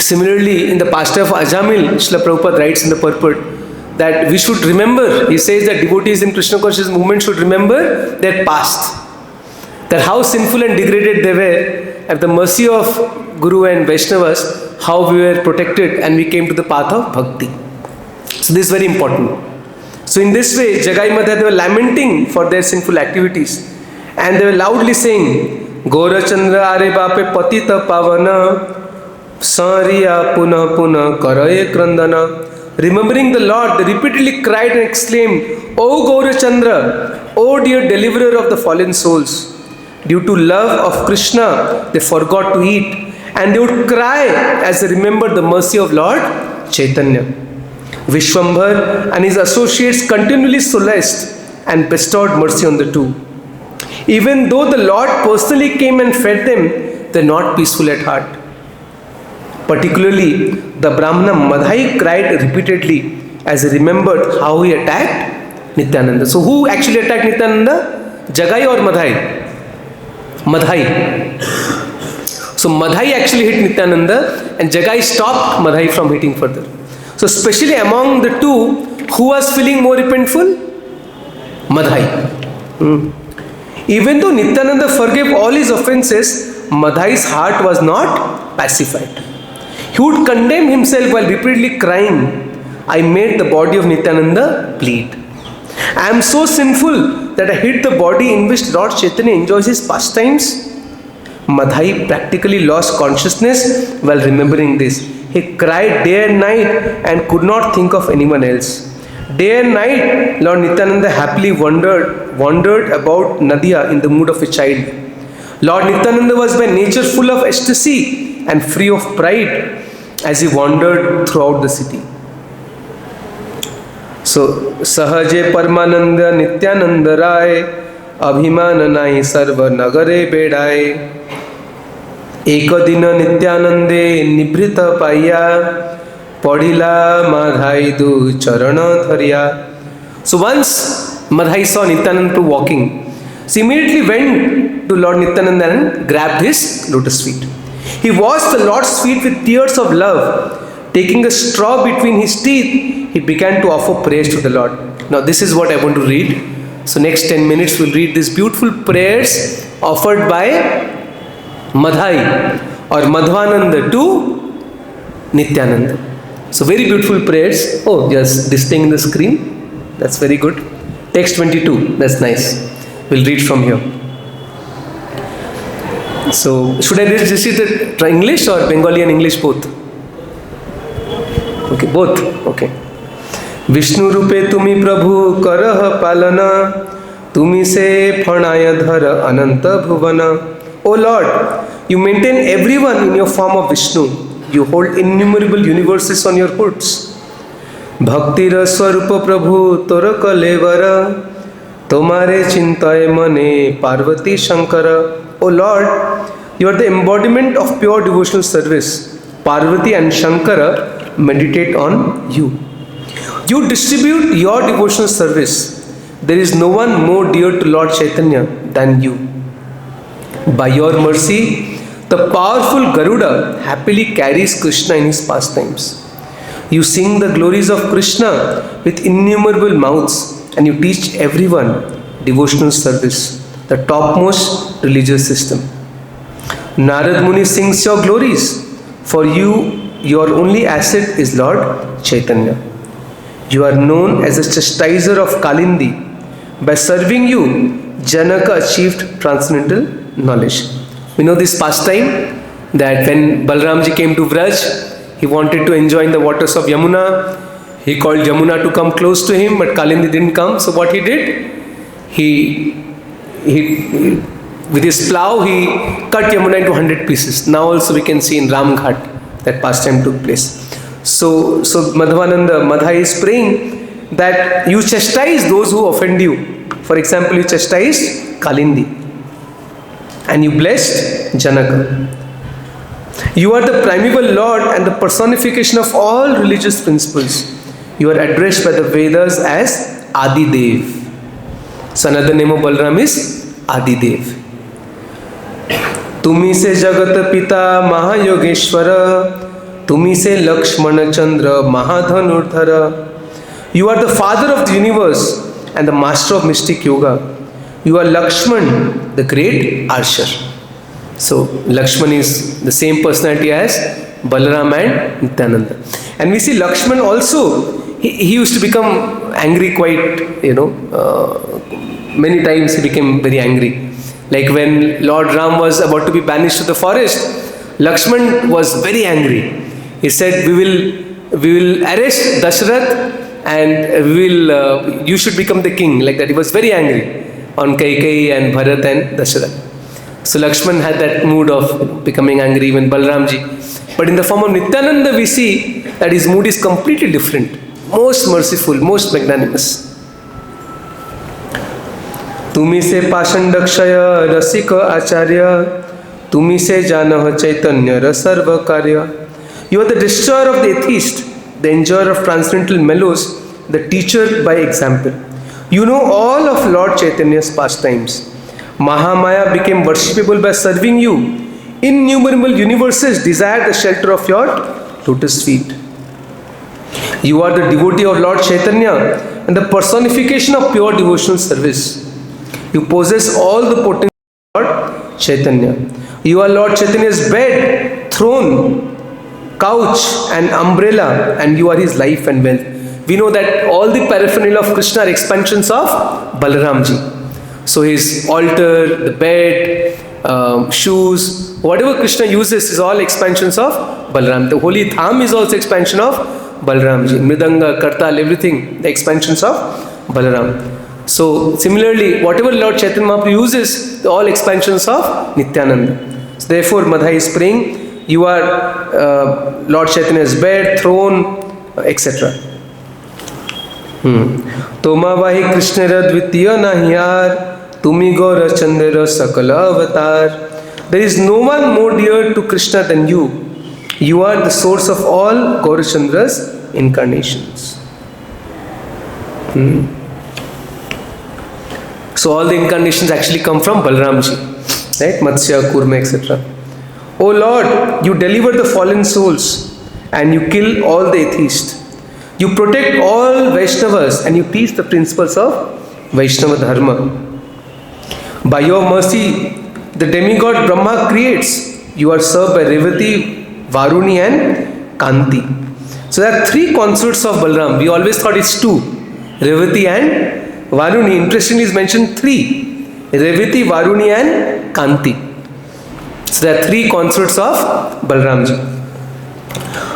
Similarly, in the pastor of Ajamil, Srila Prabhupada writes in the purport that we should remember, he says that devotees in Krishna conscious movement should remember their past. That how sinful and degraded they were, at the mercy of Guru and Vaishnavas, how we were protected and we came to the path of Bhakti. So this is very important. So in this way, Jagai Madhe, they were lamenting for their sinful activities. And they were loudly saying, Gaura Chandra Are Bape Patita Pavana Sariya Puna Puna Karaye Krandana. Remembering the Lord, they repeatedly cried and exclaimed, O Gaura Chandra, O dear deliverer of the fallen souls, Due to love of Kṛṣṇa, they forgot to eat, and they would cry as they remembered the mercy of Lord Chaitanya. Vishwambhar and his associates continually solaced and bestowed mercy on the two. Even though the Lord personally came and fed them, they are not peaceful at heart. Particularly, the Brahmana Madhai cried repeatedly as he remembered how he attacked Nityananda. So who actually attacked Nityananda? Jagai or Madhai? Madhai. So Madhai actually hit Nityananda and Jagai stopped Madhai from hitting further. So especially among the two, who was feeling more repentful? Madhai. Even though Nityananda forgave all his offenses, Madhai's heart was not pacified. He would condemn himself while repeatedly crying, I made the body of Nityananda bleed. I am so sinful that I hit the body in which Lord Chaitanya enjoys his pastimes. Madhai practically lost consciousness while remembering this. He cried day and night and could not think of anyone else. Day and night, Lord Nityananda happily wandered about Nadia in the mood of a child. Lord Nityananda was by nature full of ecstasy and free of pride as he wandered throughout the city. So, Sahaje Parmananda Nityananda Rai Abhimananai Sarva Nagare Bedai Ekadina Nityanande Nibrita Paya Padila Madhaidu Charana Dharya. So once Madhai saw Nityananda walking, so immediately went to Lord Nityananda and grabbed his lotus feet. He washed the Lord's feet with tears of love. Taking a straw between his teeth, he began to offer prayers to the Lord. Now this is what I want to read. So next 10 minutes we'll read these beautiful prayers offered by Madhai or Madhvananda to Nityananda. So very beautiful prayers. Oh, yes, this thing in the screen. That's very good. Text 22. That's nice. We'll read from here. So should I read this in English or Bengali and English both? Okay, both. Okay. Vishnu rupe tumi prabhu karah palana tumi se phanaya dhara ananta bhuvana. O Lord, you maintain everyone in your form of Vishnu. You hold innumerable universes on your hoods. Bhakti raswarupa prabhu tora kalevara tomare chintaye mane parvati shankara. O Lord, you are the embodiment of pure devotional service. Parvati and Shankara meditate on you. You distribute your devotional service. There is no one more dear to Lord Chaitanya than you. By your mercy, the powerful Garuda happily carries Kṛṣṇa in his pastimes. You sing the glories of Kṛṣṇa with innumerable mouths and you teach everyone devotional service, the topmost religious system. Narad Muni sings your glories. For you, your only asset is Lord Chaitanya. You are known as the chastiser of Kalindi. By serving you, Janaka achieved transcendental knowledge. We know this pastime that when Balāraṁ came to Vraj, he wanted to enjoy in the waters of Yamuna. He called Yamuna to come close to him, but Kalindi didn't come. So what he did? He with his plow, he cut Yamuna into 100 pieces. Now also we can see in Ram Ghat that pastime took place. So Madhvananda, Madhai is praying that you chastise those who offend you. For example, you chastised Kalindi and you blessed Janaka. You are the primeval Lord and the personification of all religious principles. You are addressed by the Vedas as Adidev. So another name of Balāraṁ is Adidev. Tumi se Jagat Pita Mahayogeshwara, Tumi se Lakshmana Chandra Mahadhanurdhara. You are the father of the universe and the master of mystic yoga. You are Lakshman, the great archer. So Lakshman is the same personality as Balarāma and Nityananda. And we see Lakshman also, he used to become angry quite, many times he became very angry. Like when Lord Ram was about to be banished to the forest, Lakshman was very angry. He said, we will arrest Dashrath and you should become the king. Like that, he was very angry on Kaikeyi and Bharat and Dashrath. So Lakshman had that mood of becoming angry, even Balaramji. But in the form of Nityananda, we see that his mood is completely different. Most merciful, most magnanimous. Tumi se pashandakshaya rasika acharya, Tumi se janah chaitanya rasarva karya. You are the destroyer of the atheist, the enjoyer of transcendental mellows, the teacher by example. You know all of Lord Chaitanya's pastimes. Mahamaya became worshipable by serving you. Innumerable universes desire the shelter of your lotus feet. You are the devotee of Lord Chaitanya and the personification of pure devotional service. You possess all the potency of Lord Chaitanya. You are Lord Chaitanya's bed, throne, couch and umbrella, and you are his life and wealth. We know that all the paraphernalia of Kṛṣṇa are expansions of Balaramji. So his altar, the bed, shoes, whatever Kṛṣṇa uses is all expansions of Balaram. The holy dham is also expansion of Balaramji. Mridanga, Kartal, everything, the expansions of Balaram. So similarly, whatever Lord Chaitanya Mahaprabhu uses, all expansions of Nityananda. So therefore, Madhya is praying, you are Lord Chaitanya's bed, throne, etc. Toma vahi Krishnara dvitiya nahyar, Tumi Gaura Chandra Sakala Avatar. There is no one more dear to Kṛṣṇa than you. You are the source of all Gaurachandra's incarnations. So all the incarnations actually come from Balaramji, right? Matsya, Kurma, etc. O Lord, you deliver the fallen souls and you kill all the atheists. You protect all Vaishnavas and you teach the principles of Vaishnava Dharma. By your mercy, the demigod Brahma creates. You are served by Revati, Varuni and Kanti. So there are three consorts of Balaram. We always thought it's two. Revati and Varuni. Interestingly is mentioned three. Revati, Varuni and Kanti. So there are three consorts of Balaramji.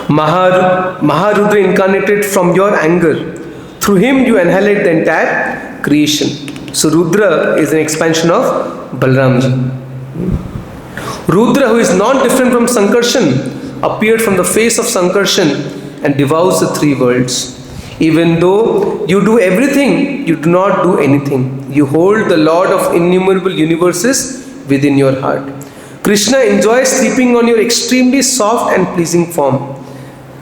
Maharudra incarnated from your anger. Through him you annihilate the entire creation. So Rudra is an expansion of Balaramji. Rudra, who is not different from Sankarshan, appeared from the face of Sankarshan and devours the three worlds. Even though you do everything, you do not do anything. You hold the Lord of innumerable universes within your heart. Kṛṣṇa enjoys sleeping on your extremely soft and pleasing form.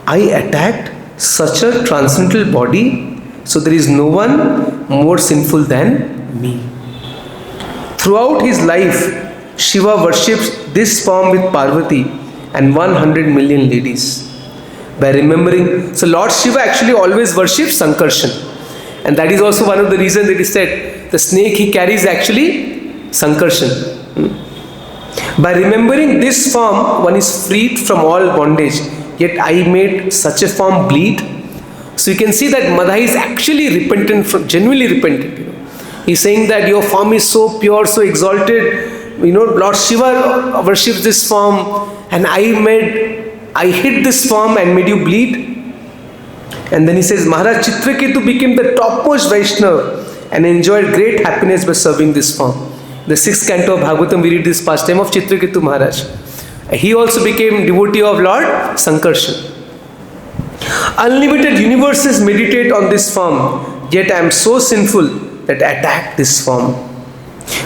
I attacked such a transcendental body, so there is no one more sinful than me. Throughout his life, Shiva worships this form with Parvati and 100 million ladies. By remembering, so Lord Shiva actually always worships Sankarshan. And that is also one of the reasons that he said, the snake he carries actually Sankarshan. By remembering this form, one is freed from all bondage. Yet I made such a form bleed. So you can see that Madhya is actually repentant, genuinely repentant. He's saying that your form is so pure, so exalted. Lord Shiva worships this form, and I hid this form and made you bleed. And then he says, Maharaj Chitraketu became the topmost Vaishnava and enjoyed great happiness by serving this form. The 6th canto of Bhagavatam, we read this pastime of Chitraketu Maharaj. He also became devotee of Lord Sankarshan. Unlimited universes meditate on this form, yet I am so sinful that I attack this form.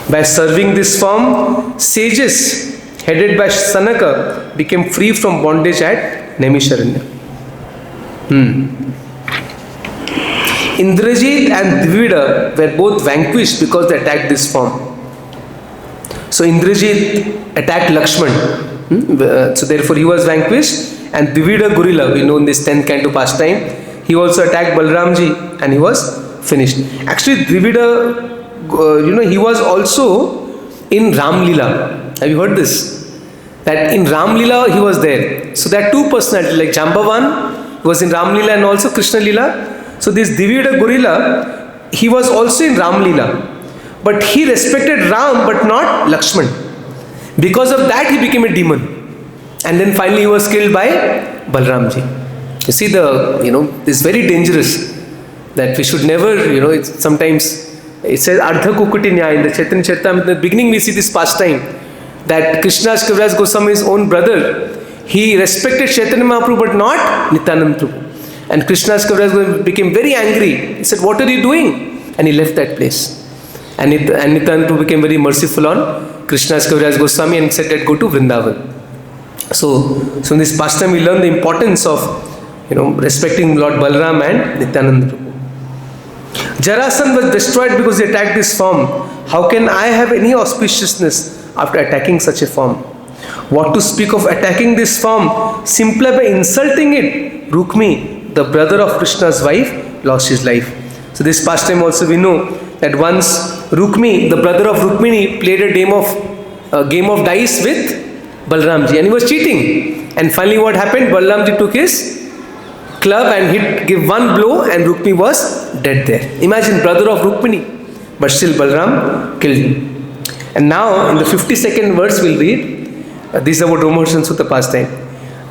By serving this form, sages headed by Sanaka became free from bondage at Naimisharanya. Indrajit and Dvivida were both vanquished because they attacked this form. So Indrajit attacked Lakshman. So therefore he was vanquished, and Dvivida Gorilla, we know in this 10th canto pastime, he also attacked Balaramji and he was finished. Actually Dvivida, he was also in Ram Lila. Have you heard this? That in Ram Lila he was there. So there are two personalities, like Jambavan was in Ram Lila and also Kṛṣṇa Lila. So this Dvivida Gorilla, he was also in Ram Lila. But he respected Ram but not Lakshman. Because of that he became a demon. And then finally he was killed by Balaramji. You see it's very dangerous that we should never, sometimes it says Ardha Kukuti Nyaya in the Chaitanya Charitamrita. In the beginning we see this pastime that Krishna's Kaviraj Goswami's own brother, he respected Chaitanya Mahaprabhu but not Nityananda Prabhu. And Krishna's Kaviraj Goswami became very angry. He said, "What are you doing?" And he left that place. And Nityananda Prabhu became very merciful on Krishna's Kaviraj Goswami and said that go to Vrindavan. So in this pastime we learn the importance of respecting Lord Balarāma and Nityananda Prabhu. Jarasandha was destroyed because he attacked this form. How can I have any auspiciousness after attacking such a form? What to speak of attacking this form simply by insulting it? Rukmi, the brother of Krishna's wife, lost his life. So this pastime also we know that once Rukmi, the brother of Rukmini, played a game of dice with Balramji and he was cheating. And finally what happened? Balramji took his club and gave one blow and Rukmi was dead there. Imagine, brother of Rukmini, but still Balaram killed him. And now in the 52nd verse we'll read, this is about Romaharṣaṇa Sutta pastime.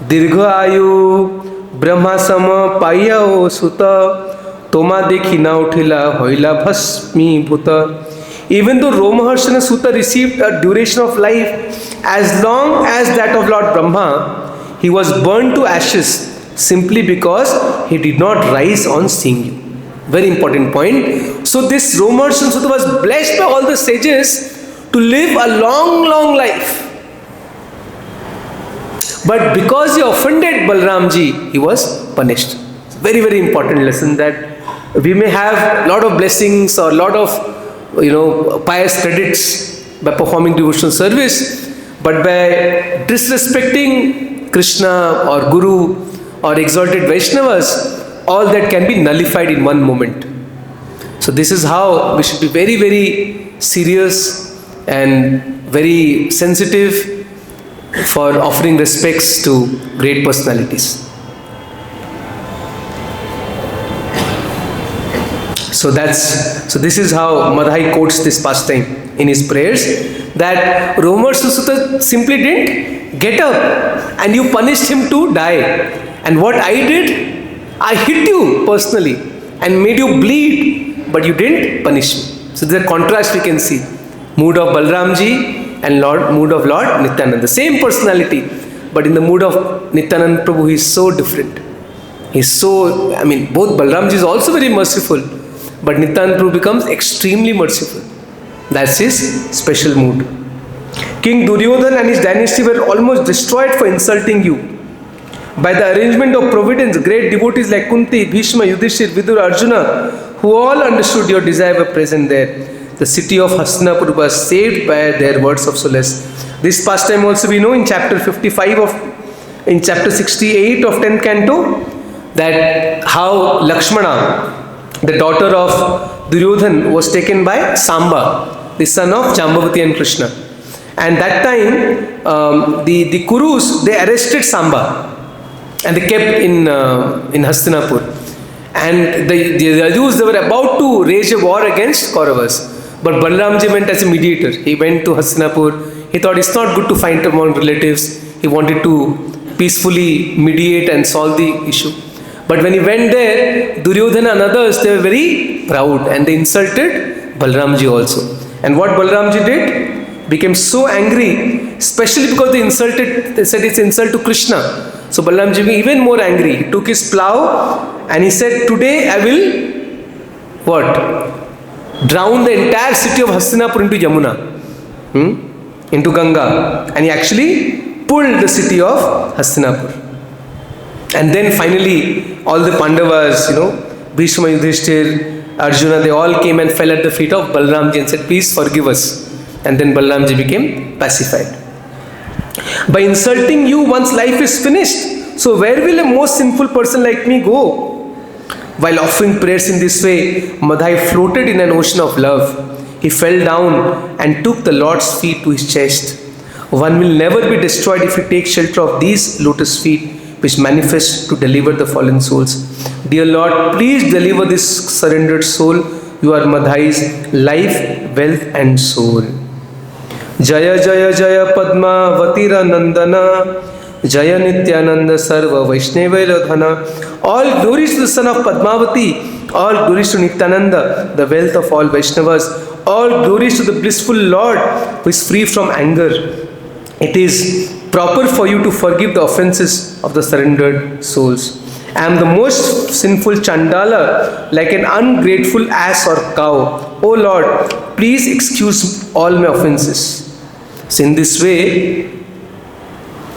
Dirgha ayu brahma sama prayayau sutta toma dekhi na uthila hoila bhasmi bhuta. Even though Romaharṣaṇa Sutta received a duration of life as long as that of Lord Brahma, he was burned to ashes simply because he did not rise on seeing you. Very important point. So this Romaharṣaṇa Sutta was blessed by all the sages to live a long life. But because he offended Balramji, he was punished. Very important lesson that we may have a lot of blessings or a lot of pious credits by performing devotional service, but by disrespecting Krishna or Guru or exalted Vaishnavas, all that can be nullified in one moment. So this is how we should be very serious and very sensitive for offering respects to great personalities. So this is how Madhai quotes this pastime in his prayers, that Romaharṣaṇa Sutta simply didn't get up and you punished him to die. And what I did, I hit you personally and made you bleed, but you didn't punish me. So there's a contrast we can see. Mood of Balramji and mood of Lord Nityananda. The same personality, but in the mood of Nityananda Prabhu, he is so different. Both Balramji is also very merciful, but Nityananda Prabhu becomes extremely merciful. That's his special mood. King Duryodhana and his dynasty were almost destroyed for insulting you. By the arrangement of providence, great devotees like Kunti, Bhishma, Yudhiṣṭhira, Vidūratha, Arjuna, who all understood your desire, were present there. The city of Hastinapur was saved by their words of solace. This pastime also we know in chapter 68 of 10th canto, that how Lakshmana, the daughter of Duryodhana, was taken by Samba, the son of Jambavati and Kṛṣṇa. And that time the Kurus, they arrested Samba and they kept in Hastinapur. And the Yadus, they were about to wage a war against Kauravas. But Balramji went as a mediator. He went to Hastinapur. He thought it's not good to fight among relatives. He wanted to peacefully mediate and solve the issue. But when he went there, Duryodhana and others, they were very proud and they insulted Balramji also. And what Balramji did, became so angry, especially because they said it's insult to Kṛṣṇa. So Balramji became even more angry. He took his plow and he said, today I will drown the entire city of Hastinapur into Yamuna, into Ganga. And he actually pulled the city of Hastinapur. And then finally, all the Pāṇḍavas, Bhishma, Yudhiṣṭhira, Arjuna, they all came and fell at the feet of Balramji and said, please forgive us. And then Balramji became pacified. By insulting you, one's life is finished. So where will a most sinful person like me go? While offering prayers in this way, Madhai floated in an ocean of love. He fell down and took the Lord's feet to his chest. One will never be destroyed if he takes shelter of these lotus feet, which manifest to deliver the fallen souls. Dear Lord, please deliver this surrendered soul. You are Madhai's life, wealth and soul. Jaya Jaya Jaya Padmavatira Nandana, Jaya Nityananda Sarva Vaishnava Radhana. All glories to the son of Padmavati, all glories to Nityananda, the wealth of all Vaishnavas, all glories to the blissful Lord who is free from anger. it is proper for you to forgive the offenses of the surrendered souls. I am the most sinful Chandala, like an ungrateful ass or cow. O Lord, please excuse all my offenses. So in this way,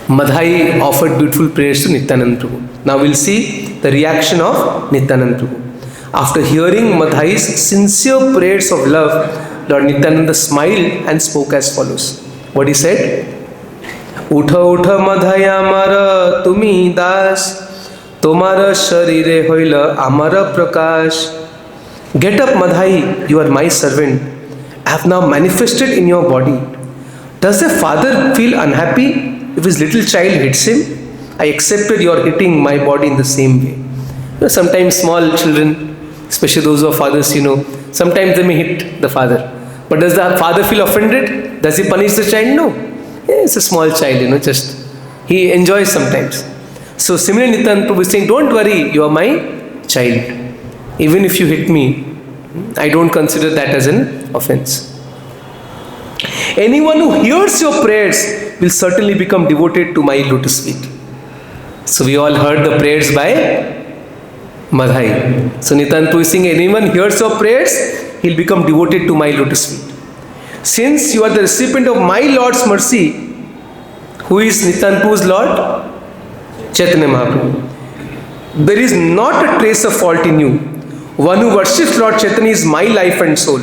Madhai offered beautiful prayers to Nityananda Prabhu. Now we'll see the reaction of Nityananda Prabhu. After hearing Madhai's sincere prayers of love, Lord Nityananda smiled and spoke as follows. What he said? Utha utha Madhaya amara tumi das, tomara sharire hoila amara prakash. Get up, Madhai, you are my servant. I have now manifested in your body. Does a father feel unhappy if his little child hits him? I accepted your hitting my body in the same way. Sometimes small children, especially those who are fathers, sometimes they may hit the father. But does the father feel offended? Does he punish the child? No. It's a small child, just he enjoys sometimes. So similarly, Nityananda Prabhu is saying, don't worry, you are my child. Even if you hit me, I don't consider that as an offense. Anyone who hears your prayers will certainly become devoted to my lotus feet. So we all heard the prayers by Madhai. So Nityananda Prabhu is saying, anyone hears your prayers, he'll become devoted to my lotus feet. Since you are the recipient of my Lord's mercy, who is Nityananda Prabhu's Lord? Chaitanya Mahaprabhu. There is not a trace of fault in you. One who worships Lord Chaitanya is my life and soul.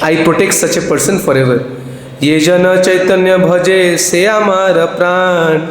I protect such a person forever. Ye jana Chaitanya bhaje se amara pran,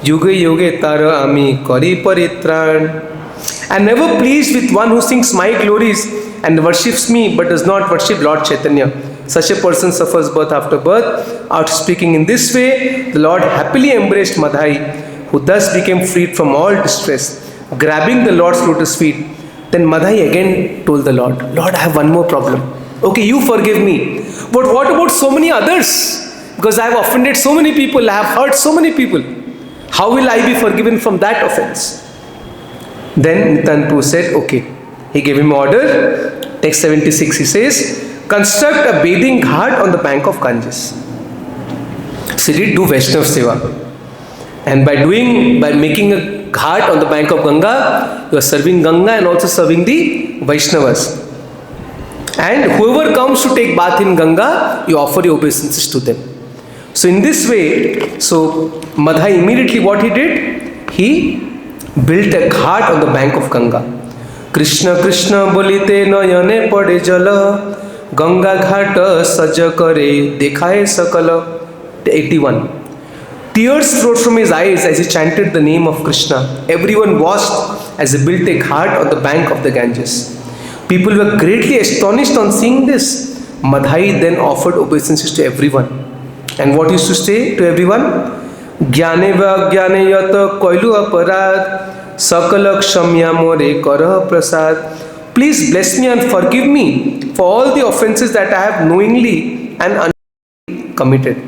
yuge yuge tara ami kari paritran. I am never pleased with one who sings my glories and worships me but does not worship Lord Chaitanya. Such a person suffers birth after birth. After speaking in this way, the Lord happily embraced Madhai, who thus became freed from all distress. Grabbing the Lord's lotus feet, then Madhai again told the Lord, Lord, I have one more problem. Okay, you forgive me. But what about so many others? Because I have offended so many people, I have hurt so many people. How will I be forgiven from that offense? Then Nityananda Prabhu said, okay. He gave him order. Text 76, he says, construct a bathing ghat on the bank of Ganges. So he did do Vaishnav Seva. And by making a ghat on the bank of Ganga, you are serving Ganga and also serving the Vaishnavas. And whoever comes to take bath in Ganga, you offer your obeisances to them. So in this way, so Madhai immediately what he did? He built a ghat on the bank of Ganga. Kṛṣṇa Kṛṣṇa bolite nayane pade jala, Ganga ghat saja kare dekhaye sakala. 81. Tears flowed from his eyes as he chanted the name of Kṛṣṇa. Everyone washed as he built a ghat on the bank of the Ganges. People were greatly astonished on seeing this. Madhai then offered obeisances to everyone. And what used to say to everyone? Gyane va gyane yata koilu aparad, sakala kshamya more kara prasad. Please bless me and forgive me for all the offenses that I have knowingly and unknowingly committed.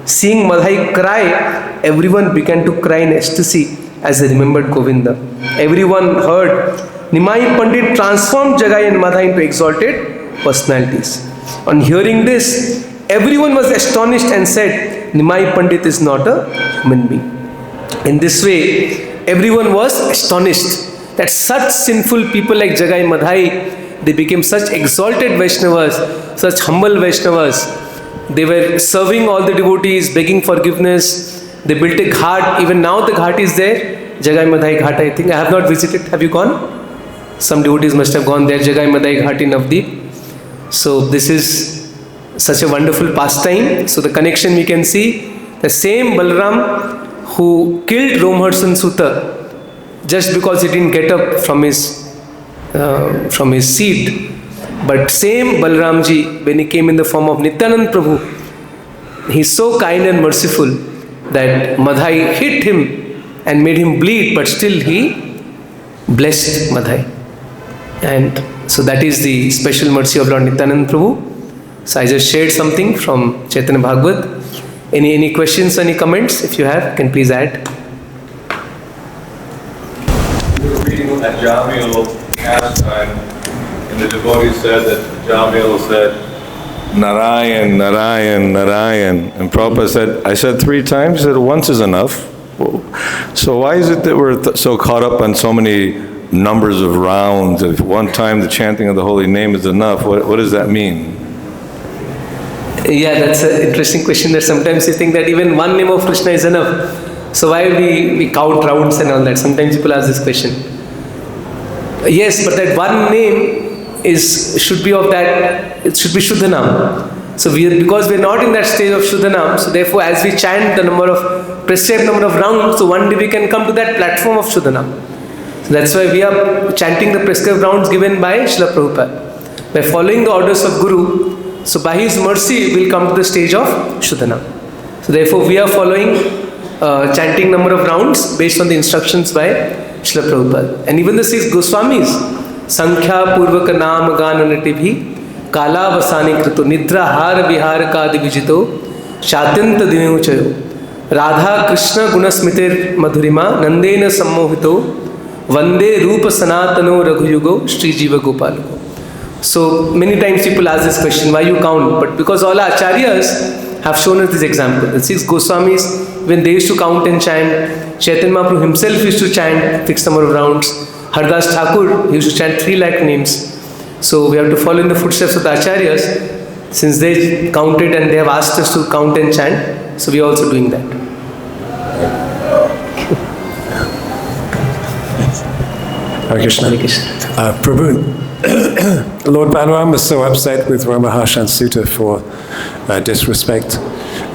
Seeing Madhai cry, everyone began to cry in ecstasy as they remembered Govinda. Everyone heard. Nimai Pandit transformed Jagai and Madhai into exalted personalities. On hearing this, everyone was astonished and said, Nimai Pandit is not a human being. In this way, everyone was astonished that such sinful people like Jagai and Madhai, they became such exalted Vaishnavas, such humble Vaishnavas. They were serving all the devotees, begging forgiveness. They built a ghat. Even now the ghat is there. Jagai Madhai Ghat, I think. I have not visited. Have you gone? Some devotees must have gone there. Jagai Madhai Ghat in Navdeep. So this is such a wonderful pastime. So the connection we can see. The same Balarāma who killed Romaharṣaṇa Sutta just because he didn't get up from his seat. But same Balramji, when he came in the form of Nityananda Prabhu, he is so kind and merciful that Madhai hit him and made him bleed, but still he blessed Madhai. And so that is the special mercy of Lord Nityananda Prabhu. So I just shared something from Chaitanya Bhagavad. Any questions, any comments? If you have, can please add. We were reading at Jamil last time. And the devotee said that Jamil said, Narayan, Narayan, Narayan. And Prabhupada said, I said 3 times, he said once is enough. So why is it that we're so caught up on so many numbers of rounds? If one time the chanting of the holy name is enough, what does that mean? Yeah, that's an interesting question, that sometimes you think that even one name of Krishna is enough. So why we count rounds and all that? Sometimes people ask this question. Yes, but that one name should be of that, it should be yuddhodyamaṁ. So because we are not in that stage of yuddhodyamaṁ, so therefore as we chant the prescribed number of rounds, so one day we can come to that platform of yuddhodyamaṁ. So that's why we are chanting the prescribed rounds given by Srila Prabhupada. By following the orders of Guru, so by his mercy we will come to the stage of yuddhodyamaṁ. So therefore we are following chanting number of rounds based on the instructions by Srila Prabhupada. And even the 6 Goswamis, Sankhya Purvaka Naam Gana Natibhi Kala Vasani Krito Nidra Har Vihar Kadi Vijito Shatyanta Dinu Chayo Radha Kṛṣṇa Gunasmitir Madhurima Nandena Sammohito Vande Rupa Sanatano Raghuyugo Sri Jiva Gopalugo. So many times people ask this question, why you count? But because all our acharyas have shown us this example. The 6 Goswamis, when they used to count and chant, Chaitanya Mahaprabhu himself used to chant fixed number of rounds. Hardas Thakur, he used to chant 3 lakh names. So we have to follow in the footsteps of the acharyas. Since they counted and they have asked us to count and chant, so we are also doing that. Hare Kṛṣṇa. Hare Kṛṣṇa. Prabhu, Lord Balarāma was so upset with Romaharṣaṇa and Sutta for disrespect,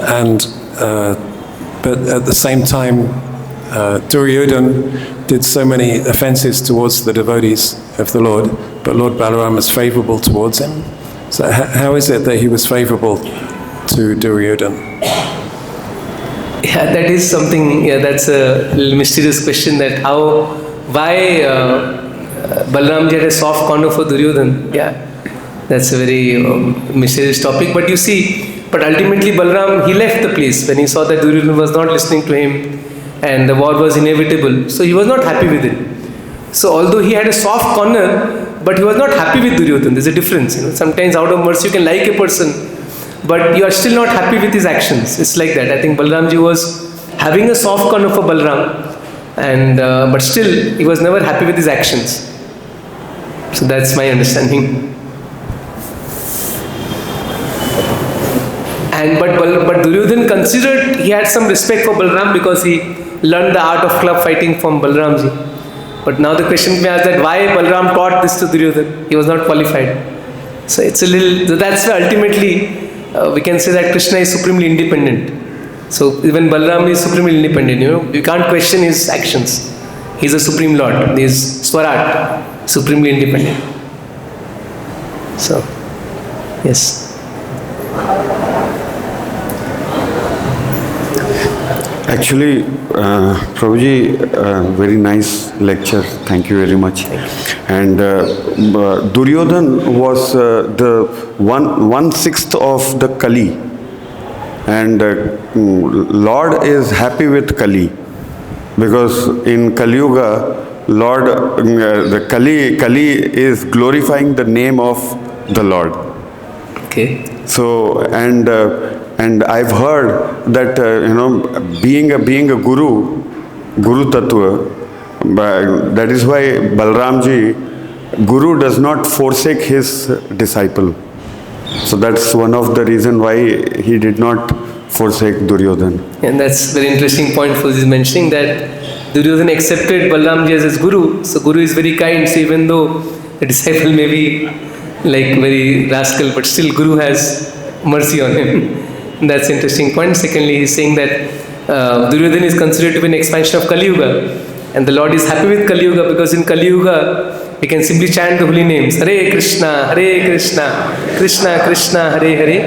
and but at the same time, Duryodhana did so many offenses towards the devotees of the Lord, but Lord Balarāma was favorable towards him. So how is it that he was favorable to Duryodhana? Yeah, that is something, that's a little mysterious question, that why Balāraṁ had a soft corner for Duryodhana. Yeah, that's a very mysterious topic. But you see, but ultimately Balāraṁ, he left the place when he saw that Duryodhana was not listening to him and the war was inevitable. So he was not happy with it. So although he had a soft corner, but he was not happy with Duryodhana. There's a difference. Sometimes out of mercy you can like a person, but you are still not happy with his actions. It's like that. I think Balāraṁji was having a soft corner for Balāraṁ, and but still he was never happy with his actions. So that's my understanding. And but Duryodhana considered he had some respect for Balāraṁ because he learned the art of club fighting from Balāraṁji. But now the question may ask that why Balāraṁ taught this to Duryodhana? He was not qualified. So it's a little. So that's why ultimately we can say that Kṛṣṇa is supremely independent. So even Balāraṁ is supremely independent. You can't question his actions. He's a supreme Lord. He is Swarat, supremely independent. So, yes. Actually, Prabhuji, very nice lecture. Thank you very much. And Duryodhana was the 1/6 of the Kali. And Lord is happy with Kali. Because in Kali Yuga, Lord, the Kali is glorifying the name of the Lord. Okay. So, and I've heard that being a guru tattva, that is why Balāraṁji, Guru does not forsake his disciple. So that's one of the reason why he did not forsake Duryodhana. And that's very interesting point for this mentioning, that Duryodhana accepted Balāraṁji as his guru. So Guru is very kind. So even though the disciple may be like very rascal, but still Guru has mercy on him. And that's an interesting point. Secondly, he's saying that Duryodhana is considered to be an expansion of Kali Yuga. And the Lord is happy with Kali Yuga because in Kali Yuga, we can simply chant the holy names. Hare Kṛṣṇa, Hare Kṛṣṇa, Kṛṣṇa Kṛṣṇa, Hare Hare,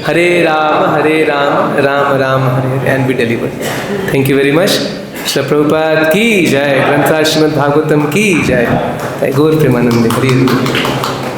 Hare Rāma, Rāma Rāma, Hare Hare, and be delivered. Thank you very much. Srila Prabhupada ki jai, Grantha Śrīmad Bhagavatam ki jai. Gaur Premanande, Hare Hare.